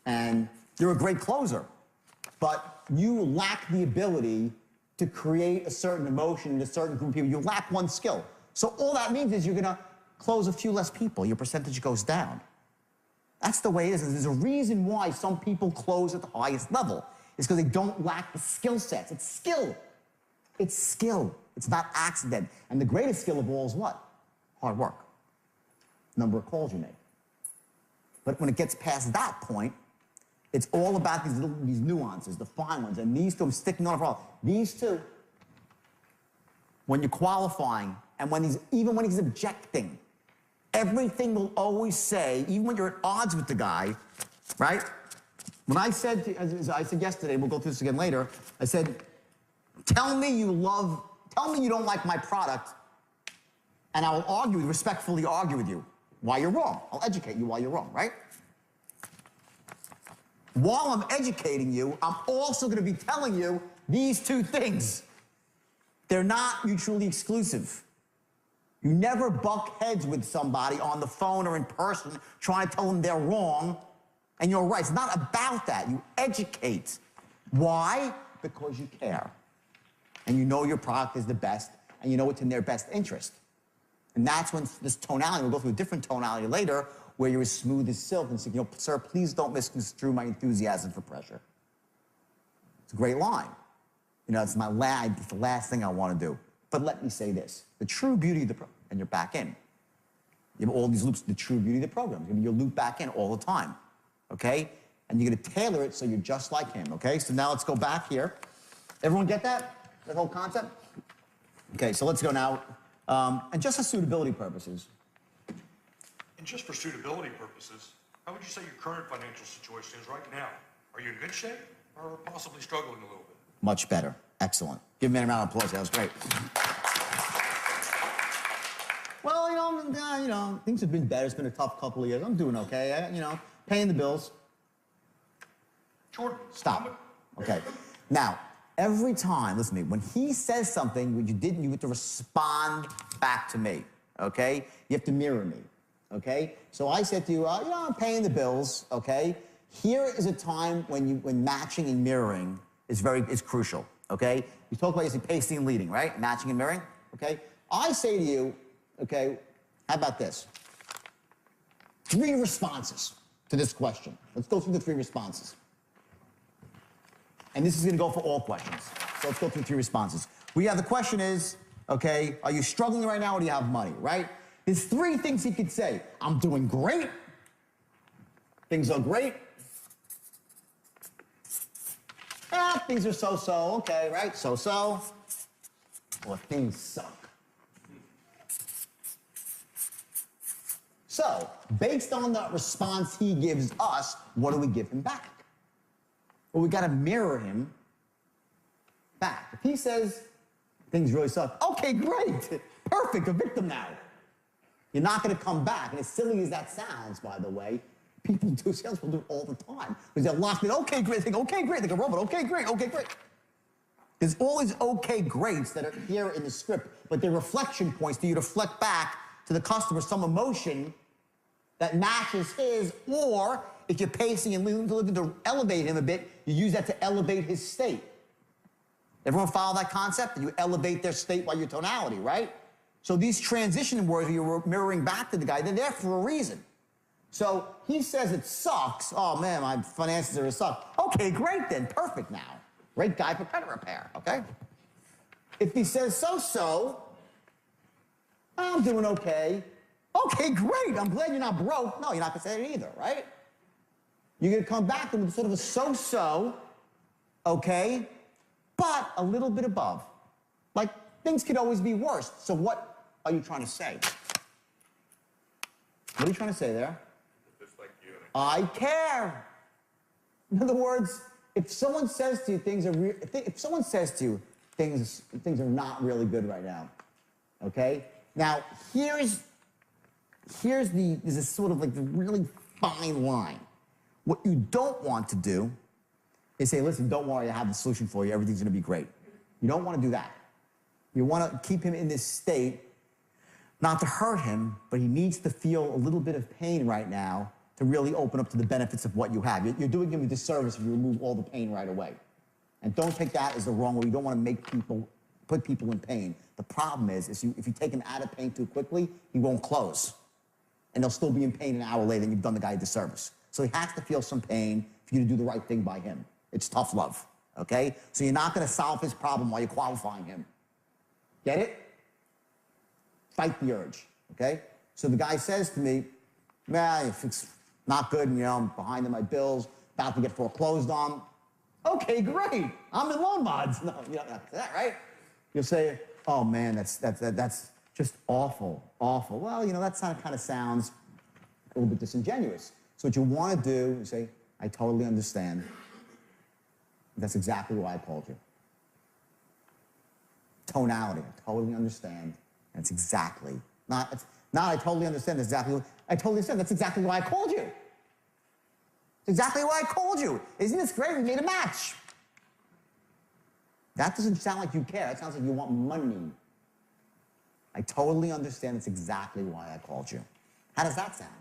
And you're a great closer, but you lack the ability to create a certain emotion in a certain group of people. You lack one skill. So all that means is you're gonna close a few less people. Your percentage goes down. That's the way it is. There's a reason why some people close at the highest level. It's because they don't lack the skill sets. It's skill. It's skill. It's not accident. And the greatest skill of all is what? Hard work. Number of calls you make. But when it gets past that point, it's all about these nuances, the fine ones. And these two, I'm sticking on a problem. These two, when you're qualifying, and even when he's objecting, everything will always say, even when you're at odds with the guy, right? When I said, as I said yesterday, we'll go through this again later, I said, tell me you don't like my product, and I will respectfully argue with you why you're wrong. I'll educate you why you're wrong, right? While I'm educating you, I'm also going to be telling you these two things. They're not mutually exclusive. You never buck heads with somebody on the phone or in person trying to tell them they're wrong and you're right. It's not about that. You educate. Why? Because you care. And you know your product is the best and you know it's in their best interest. And that's when this tonality, we'll go through a different tonality later, where you're as smooth as silk and say, sir, please don't misconstrue my enthusiasm for pressure. It's a great line. It's the last thing I want to do. But let me say this. The true beauty of the program, and you're back in. You have all these loops, the true beauty of the program. You'll loop back in all the time, okay? And you're going to tailor it so you're just like him, okay? So now let's go back here. Everyone get that? That whole concept? Okay, so let's go now. And just for suitability purposes. And just for suitability purposes, how would you say your current financial situation is right now? Are you in good shape or possibly struggling a little bit? Much better. Excellent. Give me a round of applause. That was great. Well, things have been better. It's been a tough couple of years. I'm doing okay. Paying the bills. Jordan. Stop. Okay. Now, every time, listen to me, when he says something which you have to respond back to me, okay? You have to mirror me, okay? So I said to you, I'm paying the bills, okay? Here is a time when matching and mirroring is crucial, okay? You talk about pacing and leading, right? Matching and mirroring, okay? I say to you, okay, how about this? 3 responses to this question. Let's go through the 3 responses. And this is going to go for all questions. So let's go through 3 responses. The question is, okay, are you struggling right now or do you have money, right? There's 3 things he could say. I'm doing great. Things are great. Things are so-so, okay, right? So-so. Or things suck. So, based on the response he gives us, what do we give him back? Well, we got to mirror him back. If he says things really suck, okay, great, perfect, a victim now. You're not going to come back. And as silly as that sounds, by the way, salespeople do it all the time. Because they're locked in, okay, great, they think, okay, great, like a robot, okay, great, okay, great. There's all these okay greats that are here in the script, but they're reflection points to you to reflect back to the customer some emotion that matches his, or if you're pacing and looking to elevate him a bit, you use that to elevate his state. Everyone follow that concept? You elevate their state by your tonality, right? So these transition words you're mirroring back to the guy, they're there for a reason. So he says it sucks. Oh man, my finances are a suck. Okay, great then, perfect now. Great guy for credit repair, okay? If he says so-so, I'm doing okay. Okay, great, I'm glad you're not broke. No, you're not gonna say it either, right? You're gonna come back with sort of a so-so, okay, but a little bit above. Like, things could always be worse. So what are you trying to say? What are you trying to say there? Just like you. I care. In other words, if someone says to you things are if someone says to you things are not really good right now, okay? Now there's this sort of like the really fine line. What you don't want to do is say, listen, don't worry, I have the solution for you. Everything's going to be great. You don't want to do that. You want to keep him in this state, not to hurt him, but he needs to feel a little bit of pain right now to really open up to the benefits of what you have. You're doing him a disservice if you remove all the pain right away. And don't take that as the wrong way. You don't want to put people in pain. The problem is if you take him out of pain too quickly, he won't close. And they'll still be in pain an hour later and you've done the guy a disservice. So he has to feel some pain for you to do the right thing by him. It's tough love, okay? So you're not going to solve his problem while you're qualifying him. Get it? Fight the urge, okay? So the guy says to me, man, if it's not good, and, I'm behind on my bills, about to get foreclosed on. Okay, great. I'm in loan mods. No, you don't have to say that, right? You'll say, oh man, that's just awful, awful. Well, that kind of sounds a little bit disingenuous. So what you want to do is say, I totally understand. That's exactly why I called you. Tonality, I totally understand. That's exactly, not I totally understand, that's exactly, I totally understand, that's exactly why I called you. It's exactly why I called you. Isn't this great? We made a match. That doesn't sound like you care. That sounds like you want money. I totally understand, that's exactly why I called you. How does that sound?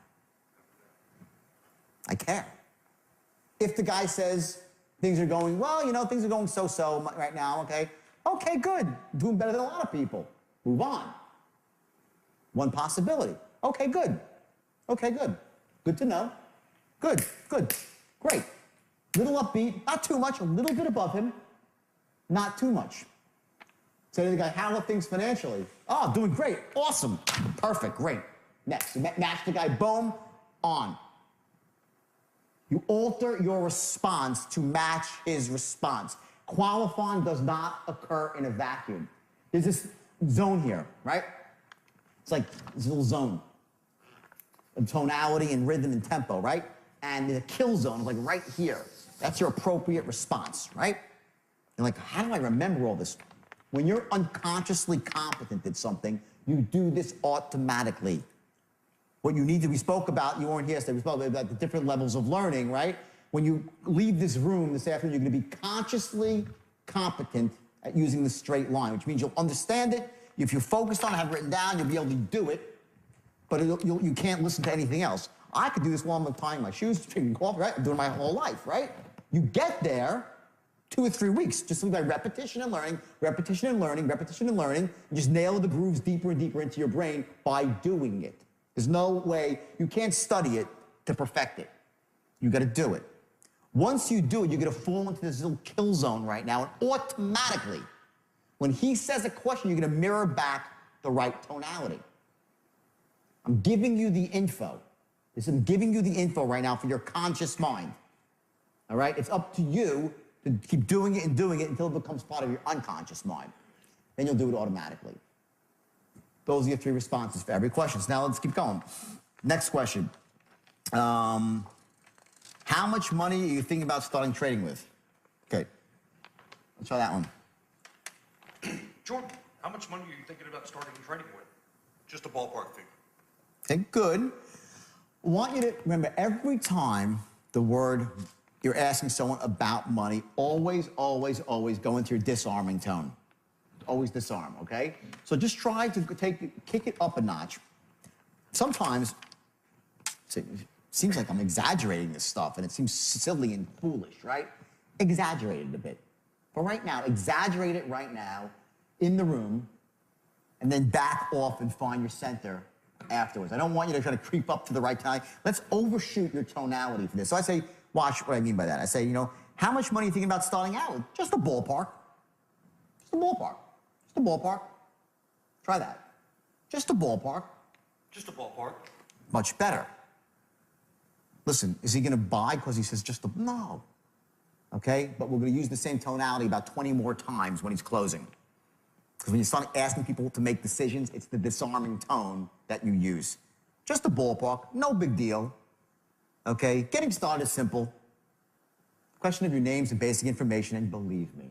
I care. If the guy says things are going, well, things are going so-so right now, okay? Okay, good. Doing better than a lot of people. Move on. One possibility. Okay, good. Okay, good. Good to know. Good, good, great. Little upbeat, not too much, a little bit above him, not too much. Say to the guy, how are things financially? Oh, doing great, awesome, perfect, great. Next, you match the guy, boom, on. You alter your response to match his response. Qualifying does not occur in a vacuum. There's this zone here, right? It's like this little zone of tonality and rhythm and tempo, right? And the kill zone is like right here. That's your appropriate response, right? You're like, how do I remember all this? When you're unconsciously competent at something, you do this automatically. What you need to, we spoke about, you weren't here, so we spoke about the different levels of learning, right? When you leave this room this afternoon, you're gonna be consciously competent at using the straight line, which means you'll understand it. If you're focused on it, have it written down, you'll be able to do it, but you can't listen to anything else. I could do this while I'm tying my shoes, drinking coffee, right? I'm doing my whole life, right? You get there 2 or 3 weeks, just by repetition and learning, repetition and learning, repetition and learning. You just nail the grooves deeper and deeper into your brain by doing it. There's no way, you can't study it to perfect it. You gotta do it. Once you do it, you're gonna fall into this little kill zone right now, and automatically, when he says a question, you're gonna mirror back the right tonality. I'm giving you the info. I'm giving you the info right now for your conscious mind. All right? It's up to you to keep doing it until it becomes part of your unconscious mind. Then you'll do it automatically. Those are your 3 responses for every question. So now let's keep going. Next question. How much money are you thinking about starting trading with? Okay. Let's try that one. Jordan, how much money are you thinking about starting trading with? Just a ballpark figure. Okay, good. I want you to remember every time the word you're asking someone about money, always, always, always go into your disarming tone. Always disarm, okay? So just try to kick it up a notch. Sometimes, it seems like I'm exaggerating this stuff, and it seems silly and foolish, right? Exaggerate it a bit. But right now, exaggerate it right now in the room, and then back off and find your center afterwards. I don't want you to try to creep up to the right tone. Let's overshoot your tonality for this. So I say, watch what I mean by that. I say, how much money are you thinking about starting out with? Just a ballpark. Just a ballpark. Just a ballpark. Try that. Just a ballpark. Just a ballpark. Much better. Listen, is he going to buy because he says just a... No. Okay? But we're going to use the same tonality about 20 more times when he's closing. Because when you start asking people to make decisions, it's the disarming tone that you use. Just a ballpark. No big deal. Okay? Getting started is simple. Question of your names and basic information, and believe me,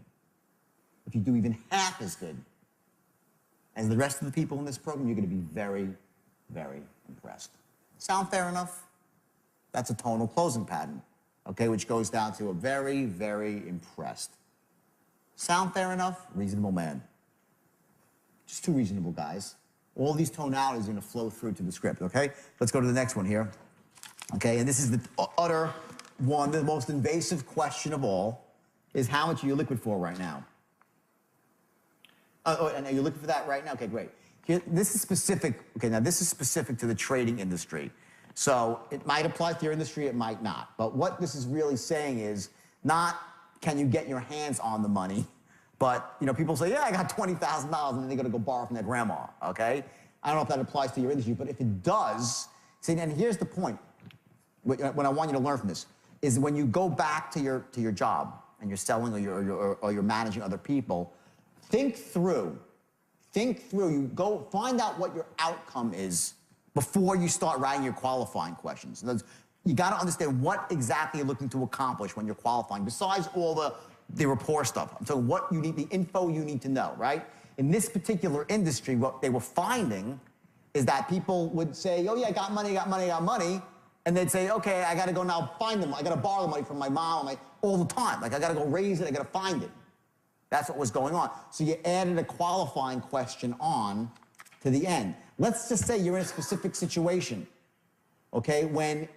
if you do even half as good as the rest of the people in this program, you're going to be very, very impressed. Sound fair enough? That's a tonal closing pattern, okay, which goes down to a very, very impressed. Sound fair enough? Reasonable man. Just two reasonable guys. All these tonalities are going to flow through to the script, okay? Let's go to the next one here. Okay, and this is the utter one, the most invasive question of all, is how much are you liquid for right now? And are you looking for that right now? Okay, great. Here, this is specific. Okay, now this is specific to the trading industry. So it might apply to your industry, it might not. But what this is really saying is not can you get your hands on the money, but people say, yeah, I got $20,000 and then they're gonna go borrow from their grandma, okay? I don't know if that applies to your industry, but if it does, see, and here's the point, what I want you to learn from this, is when you go back to your job and you're selling or you're managing other people, think through, you go find out what your outcome is before you start writing your qualifying questions. You got to understand what exactly you're looking to accomplish when you're qualifying, besides all the rapport stuff. So what you need, the info you need to know, right? In this particular industry, what they were finding is that people would say, oh yeah, I got money, and they'd say, okay, I got to go now find them. I got to borrow the money from my mom all the time. Like, I got to go raise it, I got to find it. That's what was going on. So you added a qualifying question on to the end. Let's just say you're in a specific situation, okay, when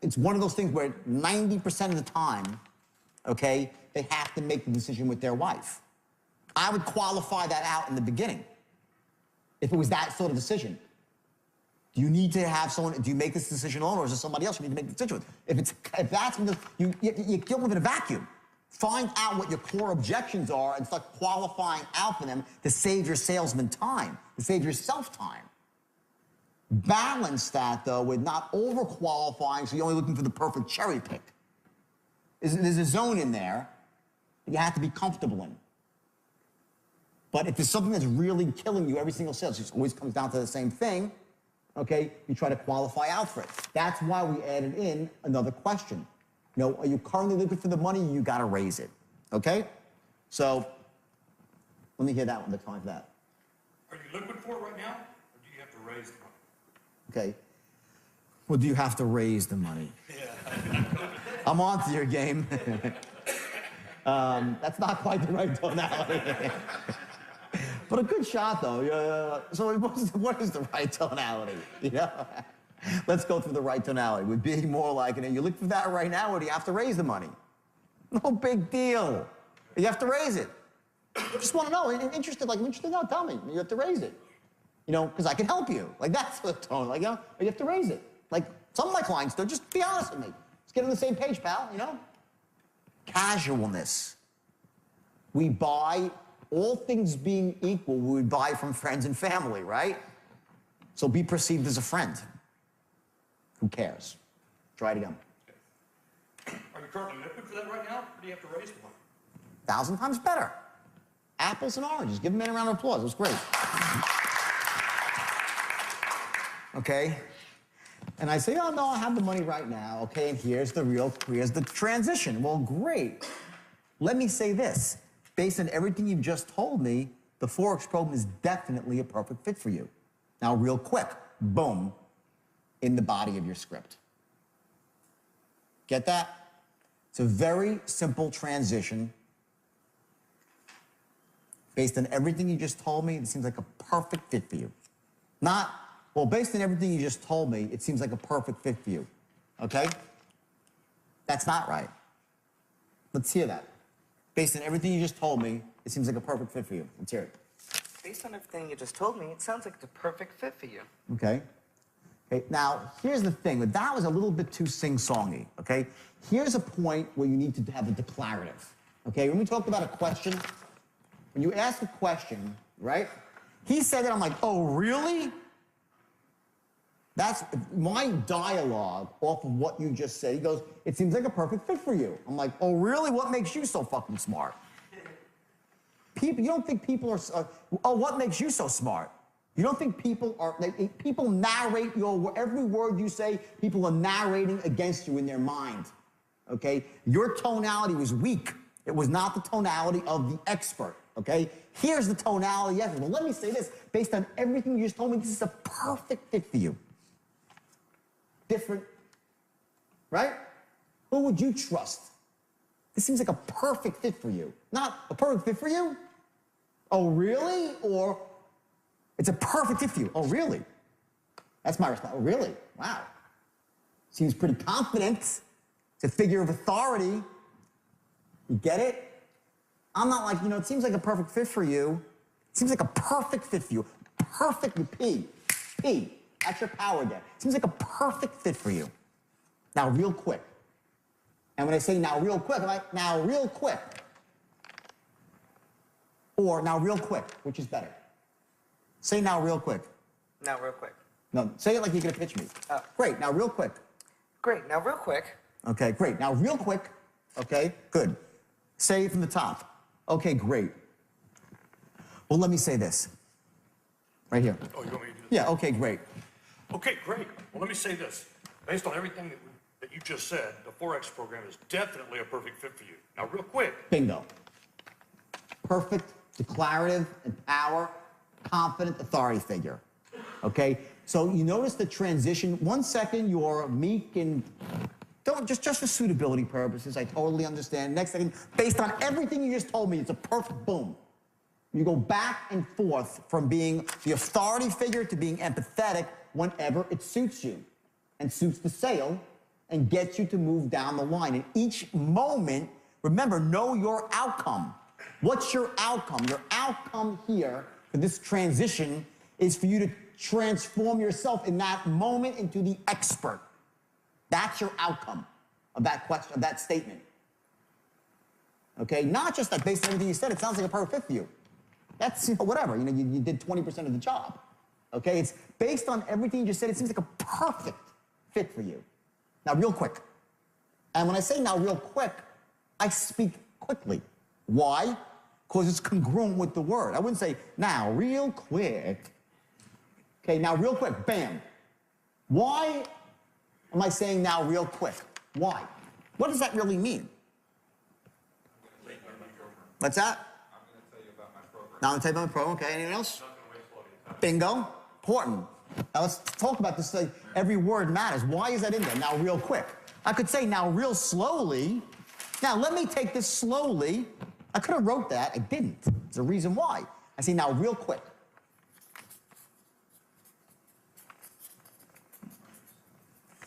it's one of those things where 90% of the time, okay, they have to make the decision with their wife. I would qualify that out in the beginning if it was that sort of decision. Do you need to have someone, do you make this decision alone, or is there somebody else you need to make the decision with? If that's, you don't live in a vacuum. Find out what your core objections are and start qualifying out for them to save your salesman time, to save yourself time. Balance that, though, with not over-qualifying, so you're only looking for the perfect cherry pick. There's a zone in there that you have to be comfortable in. But if there's something that's really killing you every single sale, it always comes down to the same thing, okay, you try to qualify out for it. That's why we added in another question. Are you currently looking for the money? You got to raise it, okay? So let me hear that one, the time for that. Are you liquid for it right now, or do you have to raise the money? Okay. Well, do you have to raise the money? Yeah. I'm on to your game. That's not quite the right tonality. But a good shot, though. So what is the right tonality? Let's go through the right tonality. Would be more like, you look for that right now, or do you have to raise the money? No big deal. You have to raise it. Just want to know. Interested? No, tell me. You have to raise it. Because I can help you. That's the tone. You have to raise it. Some of my clients do. Just be honest with me. Let's get on the same page, pal. Casualness. We buy, all things being equal, we would buy from friends and family, right? So be perceived as a friend. Who cares? Try it again. Are you currently liquid for that right now, or do you have to raise the money? 1,000 times better. Apples and oranges. Give them a round of applause. It was great. Okay? And I say, oh, no, I have the money right now. Okay, and here's the transition. Well, great. Let me say this. Based on everything you've just told me, the Forex program is definitely a perfect fit for you. Now, real quick, boom, in the body of your script. Get that? It's a very simple transition. Based on everything you just told me, it seems like a perfect fit for you. Not, well, based on everything you just told me, it seems like a perfect fit for you. Okay? That's not right. Let's hear that. Based on everything you just told me, it seems like a perfect fit for you. Let's hear it. Based on everything you just told me, it sounds like the perfect fit for you. Okay? Okay, now, here's the thing. That was a little bit too sing-songy, okay? Here's a point where you need to have a declarative, okay? When we talked about a question, when you ask a question, right? He said it, I'm like, oh, really? That's my dialogue off of what you just said. He goes, it seems like a perfect fit for you. I'm like, oh, really? What makes you so fucking smart? People, you don't think people are, oh, what makes you so smart? You don't think people are, people narrate every word you say, people are narrating against you in their mind, okay? Your tonality was weak. It was not the tonality of the expert, okay? Here's the tonality of the expert. Well, let me say this. Based on everything you just told me, this is a perfect fit for you. Different, right? Who would you trust? This seems like a perfect fit for you. Not a perfect fit for you? Oh, really? Or it's a perfect fit for you. Oh, really? That's my response. Oh, really? Wow. Seems pretty confident. It's a figure of authority. You get it? I'm not like, it seems like a perfect fit for you. It seems like a perfect fit for you. Perfect with P. P. That's your power again. Seems like a perfect fit for you. Now, real quick. And when I say now real quick, I'm like, now real quick. Or now real quick, which is better? Say now real quick. Now, real quick. No, say it like you're going to pitch me. Great, now real quick. Great. Now, real quick. Okay, great. Now real quick. Okay, good. Say it from the top. Okay, great. Well, let me say this. Right here. Oh, you want me to do this? Yeah, okay, great. Okay, great. Well, let me say this. Based on everything that you just said, the Forex program is definitely a perfect fit for you. Now, real quick. Bingo. Perfect, declarative, and power, confident authority figure. Okay? So you notice the transition. 1 second, you're meek and don't just for suitability purposes. I totally understand. Next second, based on everything you just told me, it's a perfect boom. You go back and forth from being the authority figure to being empathetic whenever it suits you and suits the sale and gets you to move down the line. And each moment, remember, know your outcome. What's your outcome? Your outcome here for this transition is for you to transform yourself in that moment into the expert. That's your outcome of that question, of that statement. Okay? Not just that based on everything you said, it sounds like a perfect fit for you. That's, whatever, you did 20% of the job. Okay? It's based on everything you just said, it seems like a perfect fit for you. Now, real quick. And when I say now real quick, I speak quickly. Why? Because it's congruent with the word. I wouldn't say now real quick. Okay, now real quick, bam. Why am I saying now real quick? Why? What does that really mean? What's that? I'm going to tell you about my program. Now I'm going to tell you about my program. Okay, anything else? Bingo. Important. Now let's talk about this. Every word matters. Why is that in there? Now real quick. I could say now real slowly. Now let me take this slowly. I could have wrote that. I didn't. There's a reason why. I say now real quick.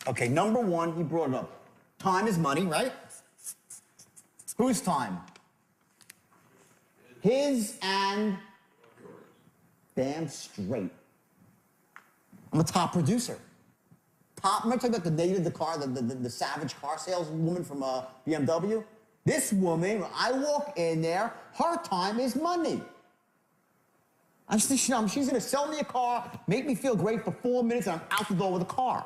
Okay, number one, he brought it up. Time is money, right? Whose time? His and damn straight. I'm a top producer. Remember talking about the native, the savage car saleswoman from BMW? This woman, when I walk in there, her time is money. She's going to sell me a car, make me feel great for 4 minutes, and I'm out the door with a car.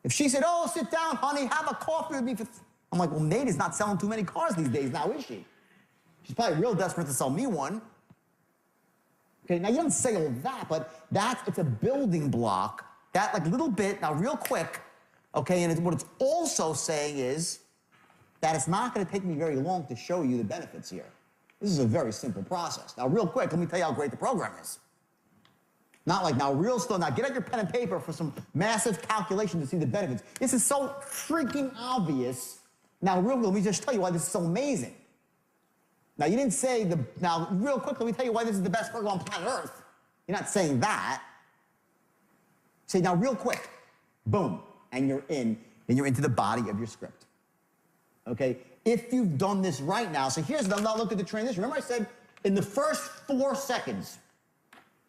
If she said, oh, sit down, honey, have a coffee with me. I'm like, well, Nate is not selling too many cars these days now, is she? She's probably real desperate to sell me one. Okay, now you don't say all that, but it's a building block. That like little bit, now real quick, okay, and what it's also saying is that it's not going to take me very long to show you the benefits here. This is a very simple process. Now real quick, let me tell you how great the program is. Not like now real slow. Now get out your pen and paper for some massive calculation to see the benefits. This is so freaking obvious Now, real quick, let me just tell you why this is so amazing. Now, you didn't say now, real quick, let me tell you why this is the best burger on planet Earth. You're not saying that. Say, now, real quick, boom, and you're into the body of your script. Okay? If you've done this right now, so here's, now look at the transition. Remember I said, in the first 4 seconds,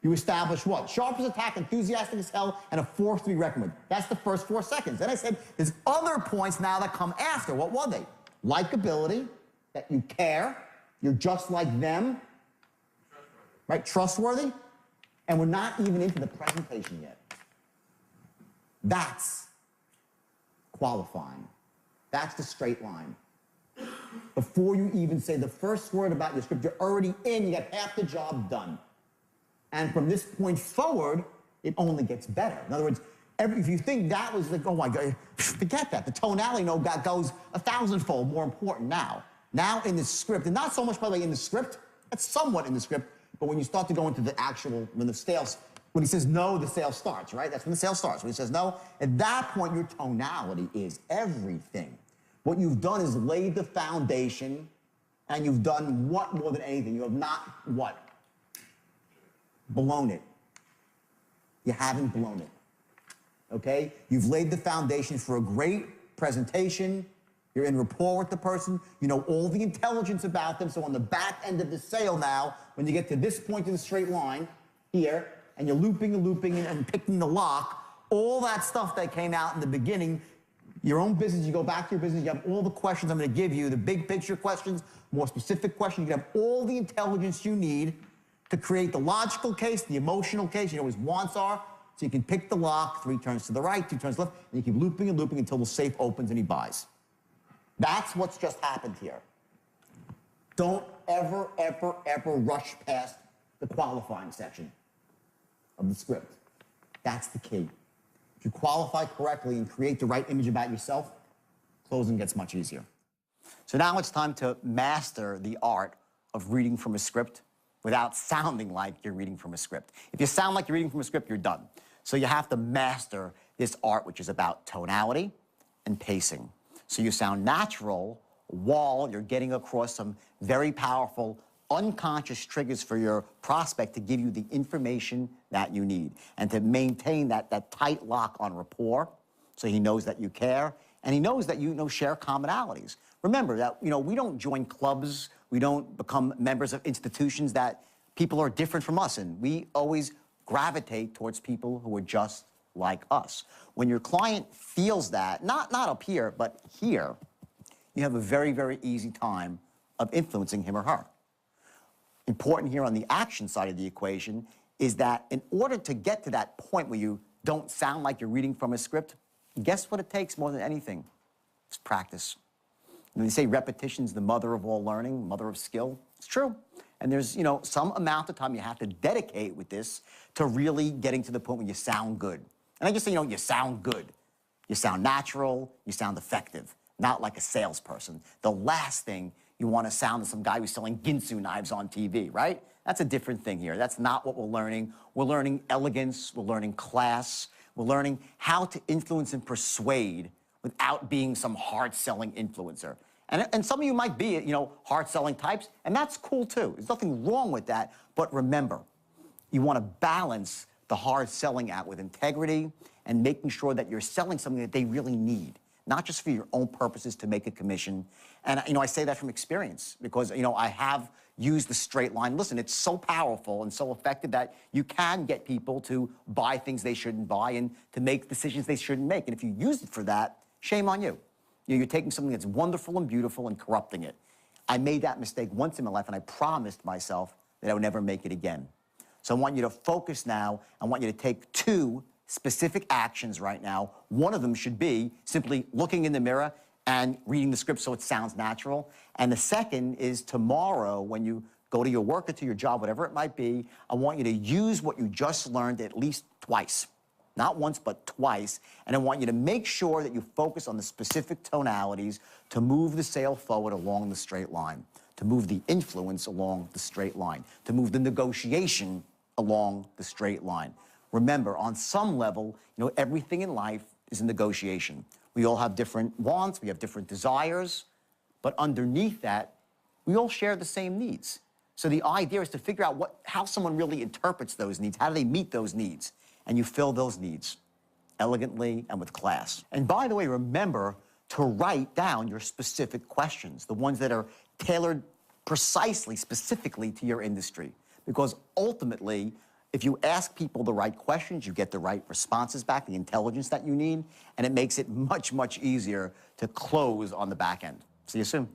you establish what? Sharp as attack, enthusiastic as hell, and a 4-3 recommend. That's the first 4 seconds. Then I said, there's other points now that come after. What were they? Likability, that you care, you're just like them, right? Trustworthy, and we're not even into the presentation yet. That's qualifying. That's the straight line. Before you even say the first word about your script, you're already in, you got half the job done. And from this point forward, it only gets better. In other words, if you think that was like, oh my God, forget that. The tonality goes 1,000-fold more important now. Now in the script, and not so much, by the way, in the script, that's somewhat in the script, but when you start to go into the actual, when he says no, the sale starts, right? That's when the sale starts. When he says no, at that point, your tonality is everything. What you've done is laid the foundation, and you've done what more than anything? You have not what? Blown it. You haven't blown it. Okay? You've laid the foundation for a great presentation. You're in rapport with the person. You know all the intelligence about them. So on the back end of the sale now, when you get to this point in the straight line here, and you're looping and picking the lock, all that stuff that came out in the beginning, your own business, you go back to your business, you have all the questions I'm going to give you, the big picture questions, more specific questions. You have all the intelligence you need to create the logical case, the emotional case, you know what his wants are, so you can pick the lock, 3 turns to the right, 2 turns left, and you keep looping and looping until the safe opens and he buys. That's what's just happened here. Don't ever, ever, ever rush past the qualifying section of the script. That's the key. If you qualify correctly and create the right image about yourself, closing gets much easier. So now it's time to master the art of reading from a script without sounding like you're reading from a script. If you sound like you're reading from a script, you're done. So you have to master this art, which is about tonality and pacing. So you sound natural while you're getting across some very powerful unconscious triggers for your prospect to give you the information that you need and to maintain that tight lock on rapport so he knows that you care and he knows that you share commonalities. Remember that we don't join clubs, we don't become members of institutions that people are different from us in. We always gravitate towards people who are just like us. When your client feels that, not up here, but here, you have a very, very easy time of influencing him or her. Important here on the action side of the equation is that in order to get to that point where you don't sound like you're reading from a script, guess what it takes more than anything? It's practice. And they say repetition's the mother of all learning, mother of skill. It's true. And there's, some amount of time you have to dedicate with this to really getting to the point where you sound good. And I just say, you sound good. You sound natural, you sound effective, not like a salesperson. The last thing you want to sound as some guy who's selling Ginsu knives on TV, right? That's a different thing here. That's not what we're learning. We're learning elegance, we're learning class, we're learning how to influence and persuade without being some hard-selling influencer. And some of you might be, hard-selling types, and that's cool too. There's nothing wrong with that, but remember, you want to balance the hard selling out with integrity and making sure that you're selling something that they really need, not just for your own purposes to make a commission. And, I say that from experience because, I have used the straight line. Listen, it's so powerful and so effective that you can get people to buy things they shouldn't buy and to make decisions they shouldn't make. And if you use it for that, shame on you. You're taking something that's wonderful and beautiful and corrupting it. I made that mistake once in my life, and I promised myself that I would never make it again. So I want you to focus now. I want you to take 2 specific actions right now. One of them should be simply looking in the mirror and reading the script so it sounds natural. And the second is tomorrow when you go to your work or to your job, whatever it might be, I want you to use what you just learned at least twice. Not once, but twice. And I want you to make sure that you focus on the specific tonalities to move the sale forward along the straight line, to move the influence along the straight line, to move the negotiation along the straight line. Remember, on some level, everything in life is a negotiation. We all have different wants, we have different desires, but underneath that, we all share the same needs. So the idea is to figure out how someone really interprets those needs, how do they meet those needs, and you fill those needs elegantly and with class. And by the way, remember to write down your specific questions, the ones that are tailored precisely, specifically to your industry. Because ultimately, if you ask people the right questions, you get the right responses back, the intelligence that you need, and it makes it much, much easier to close on the back end. See you soon.